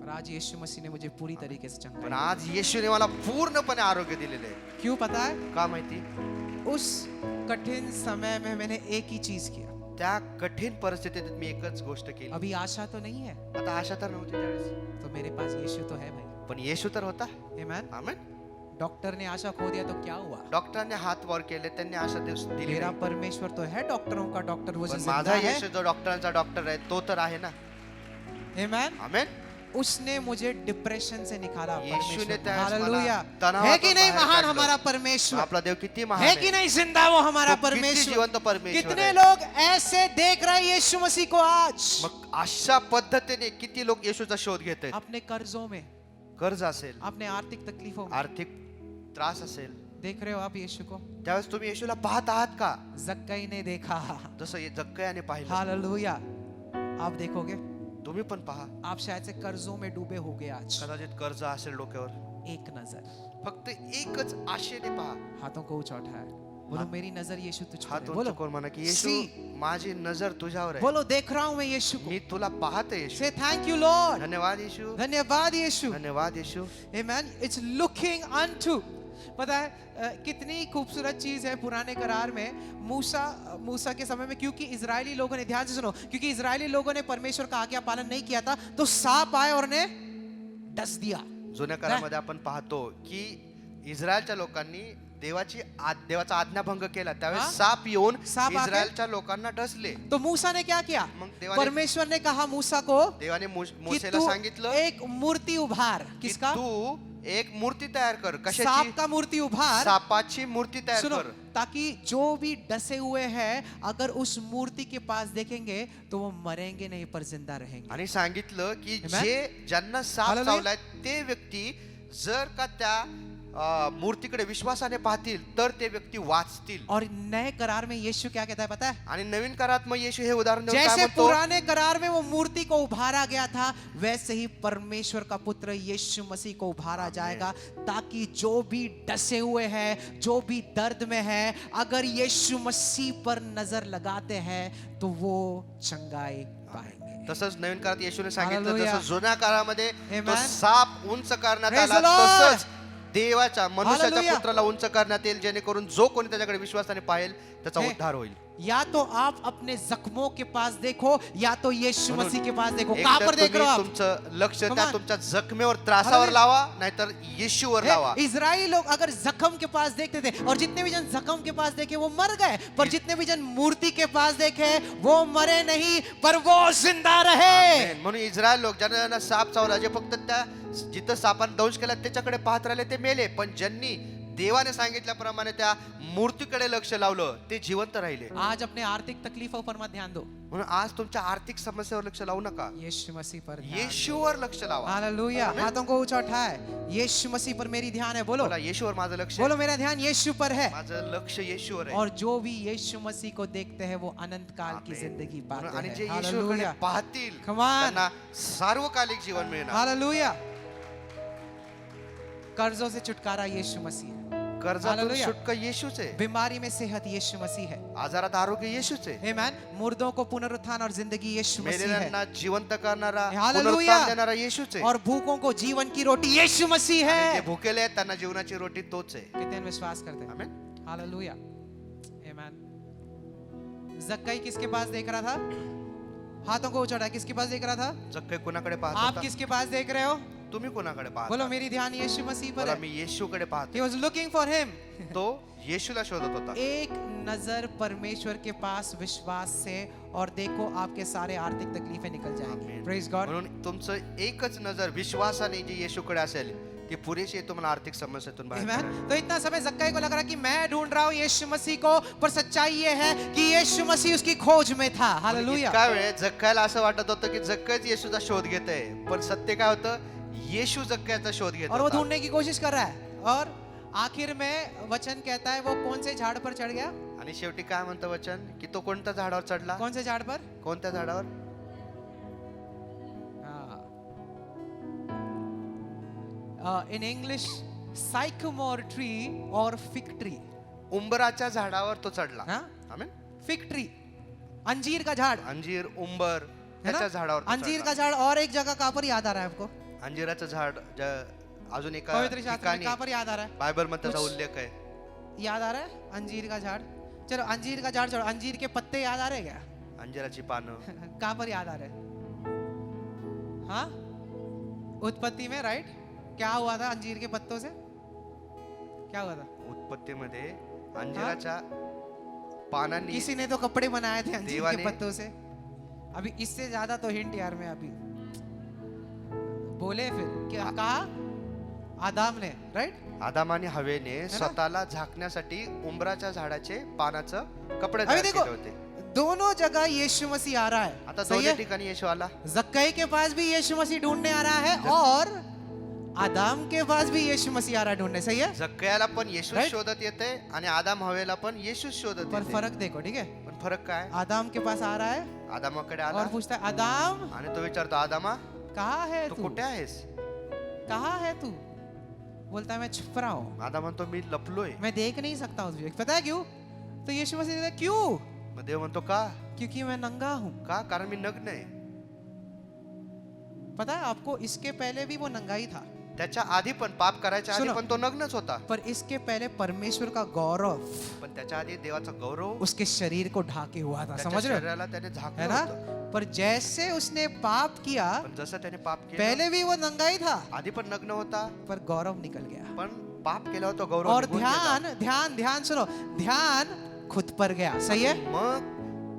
और आज यीशु मसीह ने मुझे पूरी तरीके से पण चंगाई आज येशूने मला पूर्णपणे आरोग्य दिलेले आहे. दी। क्यों पता है? का माहिती? उस कठिन समय में मैंने एक ही चीज किया। त्या कठीण परिस्थितीत मी एकच गोष्ट केली. अभी आशा तो नहीं है, आता आशा तर नव्हती त्यावेळेस, तो मेरे पास यीशु तो है भाई। पण येशू तर होता. आमेन। आमेन. डॉक्टर ने आशा खो दिया तो क्या हुआ? डॉक्टरांनी हात वर केले, त्यांनी आशा दिली मेरा नाही. परमेश्वर तो है डॉक्टरों का डॉक्टर, वो जो पण जिंदा माझा है। येशू जो डॉक्टरांचा डॉक्टर आहे तो तर आहे ना. आमेन। आमेन. उसने मुझे डिप्रेशन से निकाला। यीशु ने परमेश्वर, त्यावेळेस मला हालेलुया। तणावातून है कि नहीं बाहेर महान काढलं. हमारा परमेश्वर? आपला देव किती महान है कि नहीं जिंदा वो हमारा तो किती परमेश्वर? जिवंत परमेश्वर कितने आहे. लोग ऐसे देख रहे हैं यीशु मसीह को आज मग अशा पद्धतीने किती लोक येशूचा शोध घेत आहेत. अपने कर्जों में, कर्ज असेल, अपने आर्थिक तकलीफों में। आर्थिक त्रास असेल, देख रहे हो आप यीशु को? त्यावेळेस तुम्ही येशूला पाहत आहात का? जक्कई ने देखा। जसं जक्कयाने पाहिलं, हालेलुया। आप देखोगे, तुम्ही पण पहा. आप शायद से कर्जों में डूबे होगे आज। कदाचित कर्ज असेल डोक्यावर, एक नजर, फक्त एकच आशेने पहा. हाथों को ऊंचा उठाए, बोलो मेरी नजर यीशु तुझ पर हात है। उंच बोलो करून म्हणा की येशू See. माझी नजर तुझ्यावर आहे. बोलो देख रहा हूं मैं यीशु को। मी तुला पाहते येशू. से थैंक यू लॉर्ड। धन्यवाद येशू. धन्यवाद यीशु। धन्यवाद येशू. Amen. It's looking unto. पता है कितनी खूबसूरत चीज है पुराने करार में। मूसा के समय में, क्योंकि इजरायली लोगों ने, ध्यान से सुनो, क्योंकि इजरायली लोगों ने परमेश्वर का आज्ञा पालन नहीं किया था तो सांप आए और ने डस दिया। जुन्या काळामध्ये आपण पाहतो की इस्रायलच्या लोकांनी देवाचा आज्ञाभंग केला, हा? त्यावेळेस साप येऊन साप आके? इस्रायलच्या लोकांना डसले. तो मूसा ने क्या किया? मग देवाने परमेश्वर ने कहा मूसा को देवाने कि मोसेला तू सांगितलं एक मूर्ति उभार। की किसका? तू एक मूर्ती तयार कर. सांप कशाची? का मूर्ति उभार। सापाची मूर्ती तयार सुनो, कर. ताकि जो भी डसे हुए हैं अगर उस मूर्ति के पास देखेंगे तो वो मरेंगे नहीं पर जिंदा रहेंगे। आणि सांगितलं की Amen? ज्यांना साप Hallelujah. चावलाय ते व्यक्ती जर का त्या मूर्तीकडे विश्वासाने पाहतील तर ते व्यक्ती वाचतील. और नए करार में यीशु क्या कहता है पता है? आणि नवीन करारात मग येशू हे उदाहरण देऊन काय जैसे म्हणतो? पुराने करार में वो मूर्ति को उभारा गया था वैसे ही परमेश्वर का पुत्र यीशु मसीह को उभारा जाएगा, ताकि जो भी डसे हुए हैं, जो भी दर्द में है, अगर यीशु मसीह पर नजर लगाते हैं तो वो चंगाई पाएंगे। तसंच नवीन काळात येशूने सांगितलं Hallelujah. जसं जुन्या काळामध्ये तो Amen. साप उंच करण्यात Praise आला, the Lord. तसंच देवाच्या मनुष्याच्या Hallelujah. पुत्राला उंच करण्यात येईल, जेणेकरून जो कोणी त्याच्याकडे विश्वासाने पाहेल त्याचा हे. उद्धार होईल. या तो आप अपने जख्मों के पास देखो या तो यीशु म्हणून मसीह के पास देखो। एक कहां तर पर देख रहे हो तुम्ही आप? तुमचं लक्ष Come त्या on. तुमच्या जखमेवर, त्रासावर Hallelujah. लावा, नाहीतर येशूवर लावा. इजरायली लोग अगर जख्म के पास देखते थे, और जितने भी जन जख्म के पास देखे वो मर गए, पर जितने भी जन मूर्ति के पास देखे वो मरे नहीं पर वो जिंदा रहे। आमेन. म्हणून इस्रायल लोक ज्यांना साप चावला, जे फक्त त्या जिथं सापाने दंश केला त्याच्याकडे पाहत राहिले ते मेले, पण ज्यांनी देवाने सांगितल्याप्रमाणे त्या मूर्तीकडे लक्ष लावलं ते जिवंत राहिले. आज अपने आर्थिक तकलीफों पर मत ध्यान दो, म्हणून आज तुमच्या आर्थिक समस्यावर लक्ष लावू नका, यीशु मसीह पर ध्यान। येशूवर लक्ष लावा. हालेलुया। Amen. हाथों को ऊंचा उठाए, यीशु मसीह पर मेरी ध्यान है। बोलो बोला येशूवर माझं लक्ष आहे. बोलो मेरा ध्यान यीशु पर है। माझं लक्ष येशूवर आहे. और जो भी यीशु मसीह को देखते हैं वो अनंत काल की आमेन. जिंदगी म्हणून पाते आणि जे हैं। येशूकडे हालेलुया। पाहतील Come on. त्यांना सार्वकालिक जीवन मिळणार. हालेलुया। कर्जों से छुटकारा यीशु मसीह है। कर्जातून Hallelujah. सुटका येशूच आहे. बीमारी में सेहत यीशु मसीह है। आजारात आरोग्य येशूच आहे. आमेन। मुर्दों को पुनरुत्थान और जिंदगी यीशु मसीह है। मेलेल्यांना जिवंत करणारा, Hallelujah. पुनरुत्थान देणारा येशूच आहे. और भूखों को जीवन की रोटी यीशु मसीह आणि है। जे भुकेले आहेत त्यांना जीवनाची रोटी तोच आहे. कितने विश्वास करते हैं? आमेन. हालेलुया। आमेन। जक्कई किसके पास देख रहा था? हाथों को उठाया, किसके पास देख रहा था? जक्कई कोणाकडे पाहत आप होता? किसके पास देख रहे हो? तुम्ही कोणाकडे बोलो पाहता? मेरी ध्यान यीशु मसीह पर बोला है. मी येशूकडे पाहतो. He was looking for him. तो येशूला शोधत होता. एक नजर परमेश्वर के पास विश्वास से और देखो आपके सारे आर्थिक तकलीफें निकल जाएंगी. आमीन. Praise God. म्हणून तुमचं एकच नजर विश्वासाने जी येशूकडे असेल ती पुरेशी आहे तुम्हाला आर्थिक समस्यातून बाहेर Amen. काढायला. तो इतना समय जक्कई को लग रहा कि मैं ढूंढ रहा हूँ यीशु मसीह को, पर सच्चाई ये है कि यीशु मसीह उसकी खोज में था. हालेलुया. इतका वेळ जक्कायला असं वाटत होतं की जक्कईच येशूचा शोध घेत आहे, पण सत्य काय होतं, येशू जक्कायचा शोध घेत और वो होता. ढूंढने की कोशिश कर रहा है. और आखिर में वचन कहता है वो कौन से झाड़ पर चढ़ गया? आणि शेवटी काय म्हणतं वचन की तो कोणत्या झाडावर चढला? कौन से झाड़ पर? कोणत्या झाडावर? इन इंग्लिश साइकोमोर ट्री और फिग ट्री. उंबराच्या झाडावर तो चढला. हाँ? आमीन. फिग ट्री, अंजीर का झाड़ अंजीर, उंबर है ना? त्याच्या झाडावर तो अंजीर चढला. का झाड़. और एक जगह कहाँ पर याद आ रहा है आपको? अंजिराचं झाड अजून एका पवित्र शास्त्र में ठिकाणी कहाँ पर याद आ रहा है? बायबल मध्ये त्याचा कुछ- उल्लेख आहे. याद आ रहा है अंजीर का झाड़. चलो अंजीर का झाड़ छोड़ो, अंजीर के पत्ते याद आ रहे हैं क्या? अंजिराची पानं. कहाँ पर याद आ रहे हैं? हाँ, उत्पत्ति में, राइट? क्या हुआ था अंजीर के पत्तों से? क्या हुआ था? उत्पत्तीमध्ये अंजिराच्या पानांनी किसी ने तो कपड़े बनाए थे अंजीर के देवाने- पत्तों से. अभी इससे ज्यादा तो हिंट यार मैं अभी बोले फिर क्या कहा? आदाम ने, राइट? आदाम आणि हवेने ना? स्वतःला झाकण्यासाठी उंबराच्या झाडाचे पानाचं कपडे अभी तयार देखो, केले होते. दोनों जगह यीशु मसीह आ रहा है. आता सही दोन्ही है? ठिकाणी येशू आला. जक्कई के पास भी यीशु मसीह ढूंढने आ रहा है और आदाम के पास भी यीशु मसीह आ रहा है ढूंढने. सही है? जक्कयाला पण येशू Right? शोधत येते आणि आदाम हवेला पण येशू शोधत पर येते. फर्क देखो, ठीक है? पण फरक काय? आदाम के पास आ रहा है आदामाकडे आला और पूछता है आदाम आणि तो विचारतो, आदामा कहाँ है तू तू? कुठे आहेस? कहाँ है तू? बोलता है मैं छुप रहा हूँ, आदाम म्हणतो मी लपलोय. मैं देख नहीं सकता उस व्यक्ति. पता है क्यों? तो यीशु मसीह कहता है क्यों? मग देव म्हणतो का? क्योंकि मैं नंगा हूँ. का? कारण मी नग्न आहे. पता है आपको, इसके पहले भी वो नंगा ही था, त्याच्या आधी पण पाप करायच्या आधी सुनो. पण तो नग्नच होता. पर इसके पहले परमेश्वर का गौरव पण त्याच्या आधी देवाचा गौरव उसके शरीर को ढाके हुआ था. त्याच्या समझ रहे हो? शरीराला त्याने है झाकलं ना? होतं. पर जैसे उसने पाप किया, पण जसं त्याने पाप केलं, पहले भी वो नंगा ही था, आधी पण नग्न होता, पर गौरव निकल गया. पण पाप केल्यावर तो गौरव और निघून गेला. ध्यान ध्यान ध्यान सुनो, ध्यान खुद पर गया. सही है? मग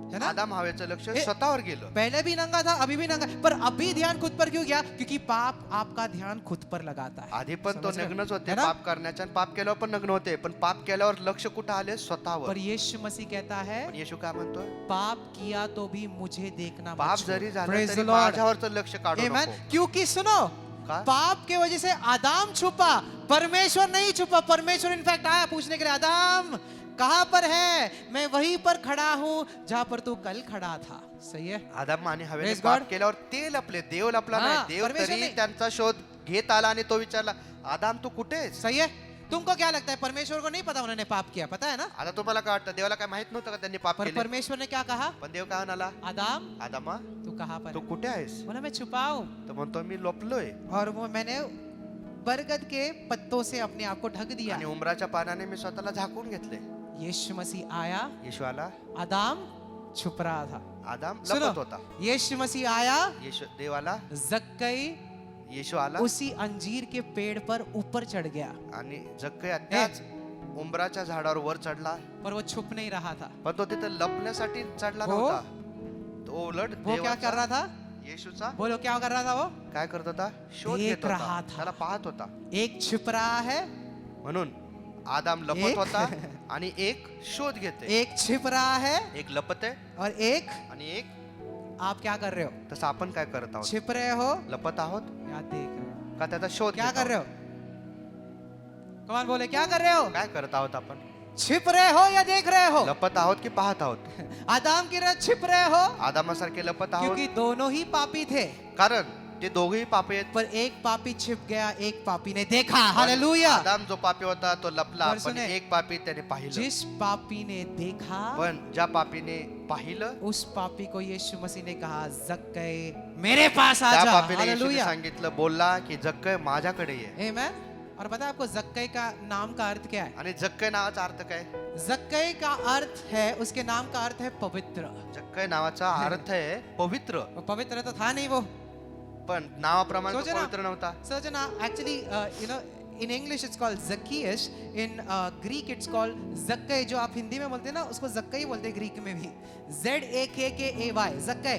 है ना? आदाम हवेचं लक्ष ए- स्वतःवर गेलं. पहले भी नंगा था, अभी भी नंगा, पर अभी ध्यान खुद पर क्यों गया? क्योंकि पाप आपका ध्यान खुद पर लगाता है. आधी पण तो समझ रहे हो? नग्नच होते है ना? पाप करण्याच्या, आणि पाप केल्यावर पण नग्न होते, पण पाप केल्यावर लक्ष कुठं आले? स्वतःवर. पर यीशु मसीह कहता है पण येशू काय म्हणतोय? पाप किया तो भी मुझे देखना मत पाप छोड़. जरी झालं Praise तरी the Lord. माझ्यावरचं लक्ष काढू Amen. नको. क्योंकि सुनो, का? पाप के वजह से आदाम छुपा, परमेश्वर नहीं छुपा. परमेश्वर इनफैक्ट आया पूछने के लिए, आदाम कहां पर है? मैं वहीं पर खड़ा हूं जहां पर तू कल खड़ा था. सही है? आदाम आणि हवेने Praise पाप God. केल्यावर ते लपले, देव लपला हा, नाही. देव परमेश्वर तरी नाही. त्यांचा शोध घेत आला आणि तो विचारला, आदाम तू कुठेस? सही है? तुमको क्या लगता है परमेश्वर को नहीं पता उन्होंने पाप किया? पता है ना? आता तुम्हाला काय वाटतं, देवाला काय माहित नव्हतं का त्यांनी पाप पर केले? परमेश्वर ने क्या कहा? पण देव काय म्हणाला? आदाम आदामा तू कहां पर तू है? कुठे आहेस? बोला मैं छुपा हूं तो म्हणतो मी लपलोय और वो मैंने बरगद के पत्तों से अपने आप को ढक दिया. आणि उमराच्या पानाने मी स्वतःला झाकून घेतले. यीशु मसीह आया, येशू आला, आदाम छुप रहा था. आदाम सुनो, लपत होता. यीशु मसीह आया, येशू देव आला, जक्कई येशू आला उसी अंजीर के पेड़ पर ऊपर चढ़ गया, आणि जक्कया त्याच उंबराच्या झाडावर वर चढला. पर वो छुप नहीं रहा था. पण तो तिथे लपण्यासाठी चढला हो? नव्हता. तो उलट वो क्या कर रहा था? येशूचा बोलो क्या कर रहा था? वो काय करत होता? शोध देख घेत होता, रहा था. त्याला पाहत होता. एक छुप रहा है, म्हणून आदाम लपत एक- होता आणि एक शोध घेते. एक छिप रहा है एक लपते और एक आणि एक आप क्या कर रहे हो? तसं आपण काय करत आहोत? छिप रहे हो लपत आहोत या देख रहे हो? का त्याचा शोध क्या घेत कर रहे आहोत? हो? कौन बोले क्या कर रहे हो? काय करत आहोत आपण? छिप रहे हो या देख रहे हो? लपत आहोत की पाहत आहोत? आदाम की तरह छिप रहे हो आदामासारखे लपत आहोत, क्योंकि दोनों ही पापी थे, कारण ते दोघेही पापी आहेत. पर एक पापी छिप गया, एक पापी ने देखा. हालेलुया. आदाम जो पापी होता तो लपला, पर पण सुने, एक पापी त्याने पाहिलं. जिस पापी ने देखा, पण ज्या पापीने पाहिलं उस पापी को यीशु मसीह ने कहा, जक्कई मेरे पास आ त्या जा. पापीने येशूने हालेलुया. सांगितलं, बोलला की जक्कय माझ्याकडे ये. आमेन. और पता है आपको जक्कई का नाम का अर्थ क्या है? आणि जक्कय नावाचा अर्थ काय? जक्कई का अर्थ है, उसके नाम का अर्थ है पवित्र. जक्कय नावाचा अर्थ आहे पवित्र. वो पवित्र तो था नहीं वो, पण नावाप्रमाणे तो सोचा ना. पवित्र नव्हता. Sajana, actually, in English it's called Zacchaeus. In Greek it's called Zakkay. जो आप हिंदी में बोलते हैं ना, उसको जक्कई बोलते हैं ग्रीक में भी. Zakkay, जक्कई.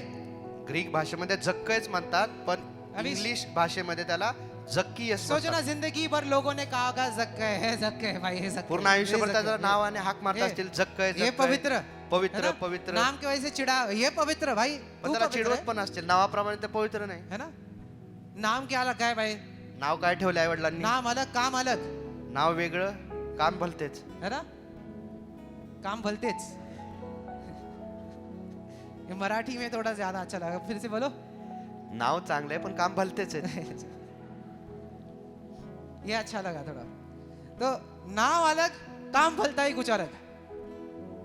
ग्रीक भाषेमध्ये जक्कयच म्हणतात, पण अभी- इंग्लिश भाषेमध्ये त्याला जक्कियस सोचो ना, म्हणतात. जिंदगी भर लोगों ने कहा होगा जक्कई है भाई, ये जक्कई. पूर्ण आयुष्यभर ये त्याचं जक्कई. नावाने हाक मारत ये- असतील, जक्कय ये जक्कय. पवित्र है पवित्र ना? पवित्र. नाम की वजह से चिढ़ा, ये पवित्र भाई, पण तू त्याला पवित्र चिडवत है. पण असतील, नावाप्रमाणे ते पवित्र नाही. है ना. नाम क्या लगा है भाई, नाव काय ठेवलं आई वडिलांनी? नाम अलग काम अलग, नाव वेगळं, काम भलतेच. है ना. काम भलतेच. ये मराठी में थोड़ा ज्यादा अच्छा लगा, फिर से बोलो. नाव चांगलं आहे पण काम भलतेच आहे. ये अच्छा लगा थोड़ा. तो नाम अलग, काम भलता ही कुछ अलग,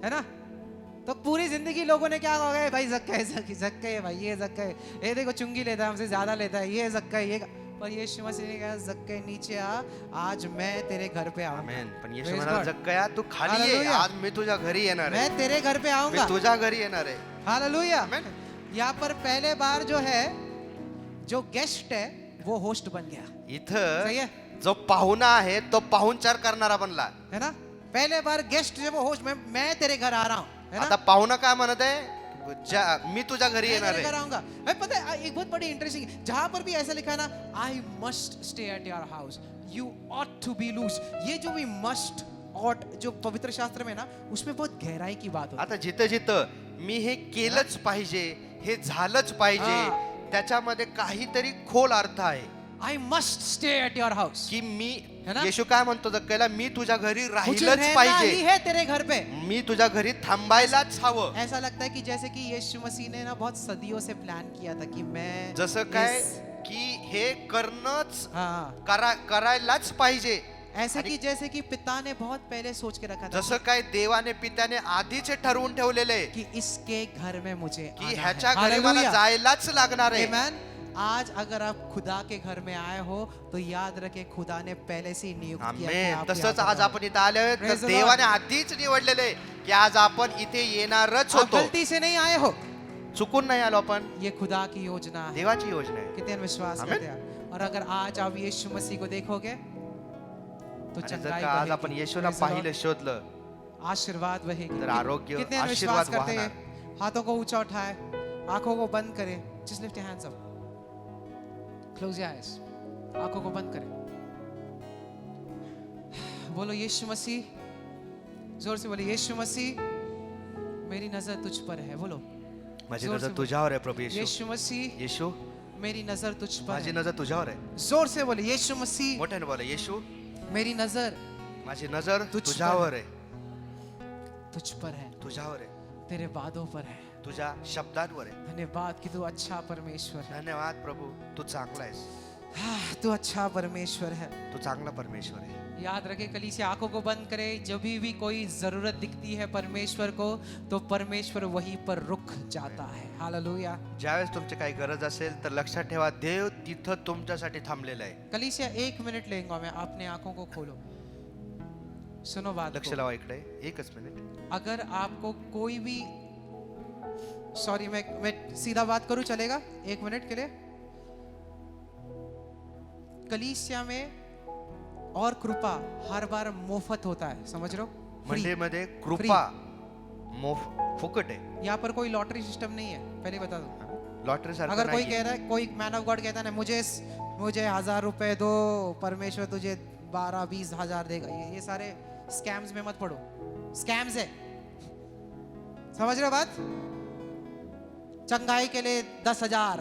है ना. तो पूरी जिंदगी लोगों ने क्या कहा भाई, जक्का है भाई, ये जक्का है, ये देखो चुंगी लेता है, हमसे ज्यादा लेता है, ये जक्का है, ये. पर यीशु मसीह ने कहा, जक्के नीचे आ, आज मैं तेरे घर पे आऊंगा. आमेन. पण येशू Praise म्हणाला, God. जक्कया तू खाली ये, Hallelujah. आज मी तुझ्या घरी येणार आहे, मैं तेरे घर पे मी आऊंगा. तुझ्या घरी येणार आहे. हालेलुया. आमेन. यहाँ पर पहले बार जो है, जो गेस्ट है वो होस्ट बन गया. सही इथं है. जो पाहुणा आहे तो पाहुणचार करणारा बनला. है ना. पहले बार गेस्ट जब वो होस्ट, मैं तेरे घर आ रहा हूँ, है ना. आता पाहुणा काय म्हणत आहे, मी तुझ्या घरी मैं येणार तेरे घर आहे. आऊंगा. पता है एक बहुत बड़ी इंटरेस्टिंग, जहां पर भी ऐसा लिखा है ना, I must stay at your house, you ऑट टू बी लूज. ये जो भी मस्ट ऑट जो पवित्र शास्त्र में ना, उसमें बहुत गहराई की बात होती आता जिथं जिथं मी हे केलंच पाहिजे, हे झालंच पाहिजे, त्याच्यामध्ये काहीतरी खोल अर्थ आहे. है. I must stay at your house. की मी, है ना? येशू काय म्हणतो जक्कयला, मी तुझ्या घरी मुझे राहिलंच रहना ही पाहिजे, है तेरे घर पे. मी तुझ्या घरी थांबायलाच हवं. ऐसा लगता है कि जैसे कि यीशु मसीह ने ना बहुत सदियों से प्लान किया था कि मैं जसं काय इस- की हे करणंच हाँ, करायलाच पाहिजे. ऐसे कि जैसे कि पिता ने बहुत पहले सोच के रखा था जसं काय देवाने पित्याने आधीच ठरवून ठेवलेले कि इसके घर में मुझे की आना ह्याच्या है. घरी मला हालेलुया. जायलाच लागणार आहे. Amen. आज अगर आप खुदा के घर में आए हो तो याद रखे खुदा ने पहले से ही नियुक्त किया कि आमेन. आप तसंच यहाँ आज पर आपण इथे आले आहोत, तर Praise the देवाने Lord. आधीच निवडलेले की आज आपण इथे येणारच आओ. आप होतो. गलती से नहीं आए हो, चुकून नाही आलो आपण, ये खुदा की योजना है. देवाची योजना आहे. कितने विश्वास Amen. करते हैं. और अगर आज आप यीशु मसीह को देखोगे तो आणि जर चंगाई का आज बढ़ेगी. आपण येशूला Praise the Lord. पाहिलं, शोधलं, आशीर्वाद वहेगी. तर आरोग्य, कितने आशीर्वाद विश्वास करते वाहणार. हैं. हाथों को ऊंचा उठाए, आंखों को बंद करें. Just lift your hands up. Close your eyes. आंखों को बंद करें. बोलो यीशु मसीह, जोर से बोलो यीशु मसीह, मेरी नजर तुझ पर है. बोलो माझी जोर नजर से तुझ्यावर आहे प्रभू येशू. यीशु मसीह, येशू, मेरी नजर तुझ पर माझी है. नजर तुझ्यावर आहे. जोर से बोले यीशु मसीह, मोठ्याने बोला, येशू, मेरी नजर माझी नजर तुझ पर तुझ्यावर आहे, तुझ पर है, तुझ्यावर आहे, तेरे वादों पर है. तुझ्या शब्दांवर आहे. धन्यवाद कि तू अच्छा परमेश्वर है. धन्यवाद प्रभू, तू चांगला आहेस, तू अच्छा परमेश्वर है. तू चांगला परमेश्वर आहे. याद रखे कली से आंखों को बंद करे. जब भी कोई जरूरत दिखती है परमेश्वर को तो परमेश्वर वहीं पर रुक जाता है. हालेलुया. ज्यावेळेस तुमची काही गरज असेल तर लक्षात ठेवा, देव तिथं तुमच्यासाठी थांबलेला आहे. कलीसिया 1 मिनट लेंगे मैं. अपने आंखों को खोलो, सुनो बात लक्ष को. लावा इकडे, एकच मिनिट. अगर आपको कोई भी, सॉरी मैं सीधा बात करूं, चलेगा 1 मिनट के लिए. कलीसिया में और कृपा हर बार मुफ्त होता है, समझ रहे हो. Free. मंदिरमध्ये कृपा फुकट आहे. यहाँ पर कोई लॉटरी सिस्टम नहीं है, पहले बता दो. लॉटरी सारखं अगर कोई नाहीये. कह रहा है, कोई मैन ऑफ गॉड कहता है ना, मुझे 1000 रुपए दो, परमेश्वर तुझे 12-20 हजार देगा. ये सारे स्कैम्स में मत पड़ो. स्कैम्स है, समझ रहे हो बात. चंगाई के लिए 10,000,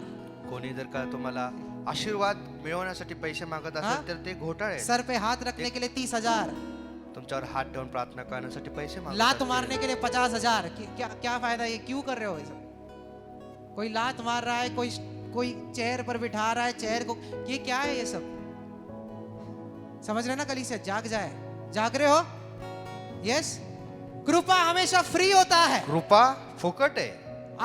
कोणी जर का तुम्हाला आशीर्वाद मिळवण्यासाठी पैसे मागत हा? असेल तर ते घोटाळे आहे. सर पे हाथ रखने के लिए 30,000, तुमच्यावर हात ठेवून प्रार्थना करण्यासाठी पैसे मागत लात असतील. मारने के लिए 50,000. क्या क्या फायदा, ये क्यों कर रहे हो ये सब. कोई लात मार रहा है, कोई चेयर पर बिठा रहा है, चेयर को, ये क्या है ये सब. समझ रहे ना कलीसिया. जाग जाए, जाग रहे हो. यस. कृपा हमेशा फ्री होता है, कृपा फुकट आहे,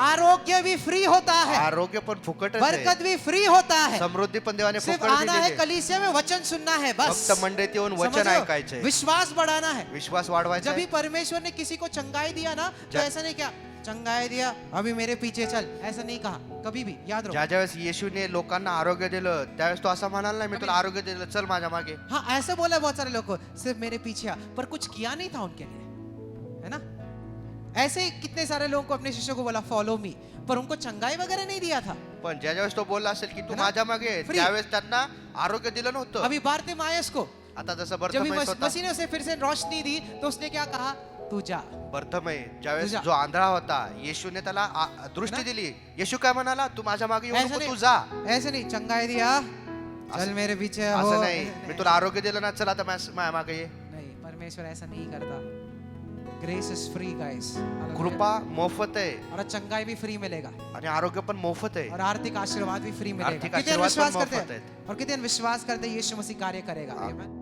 आरोग्य भी फ्री होता है, आरोग्य पण फुकटच बरकत आहे, भी फ्री होता है. समृद्धी पण देवाने सिर्फ फुकट आना है दिलेली आहे. कलीसिया में, वचन सुनना है बस. फक्त मंडळीत येऊन समझ वचन रहे हो? ऐकायचंय, विश्वास बढ़ाना है. विश्वास वाढवायचा जब भी आहे. परमेश्वर ने किसी को चंगाई दिया ना, तो जब- ऐसा नहीं क्या चंगाई दिया, अभी मेरे पीछे चल, ऐसा नहीं कहा कभी भी, याद रखो। ज्यावेळेस येशूने लोकांना आरोग्य दिलं त्यावेळेस तो असं म्हणाला नाही मी तुला आरोग्य दिलं चल माझ्या मागे. हाँ ऐसे बोला बहुत सारे लोग को, सिर्फ मेरे पीछे आ, पर कुछ किया नहीं था उनके लिए, है ना? ऐसे ही कितने सारे लोगों को अपने शिष्यों को बोला फॉलो मी, पर उनको चंगाई वगैरह नहीं दिया था. पण ज्यावेळेस तो बोलला असेल की तू है ना? माझ्या मागे ये, Free. त्यावेळेस त्यांना आरोग्य दिलं नव्हतं. अभी बारतिमायस को आता जसं जब भी बर्तमय होता मसीह ने उसे फिर से रोशनी दी तो उसने क्या कहा, तू जा. बर्तमय ज्यावेळेस तुझा. जो आंधळा होता येशूने त्याला दृष्टी दिली. येशू काय म्हणाला तू माझ्या मागे येऊ ऐसे नको नहीं, तू जा. ऐसे नहीं, चंगाई दिया, चल मेरे पीछे हो. असं नाही ऐसे मी तुला आरोग्य दिलं ना चल आता माझ्या मागे ये. नहीं, परमेश्वर ऐसा नहीं करता. ग्रेस इज फ्री गाइस, कृपा मोफत आहे और चंगाई भी फ्री मिलेगा, आणि आरोग्य पण मोफत आहे. और आर्थिक आशीर्वाद भी फ्री मिलेगा. आर्थिक कितने आशीर्वाद विश्वास पण करते मोफत हैं आहेत. और कितने विश्वास करते हैं यीशु मसीह कार्य करेगा. Amen.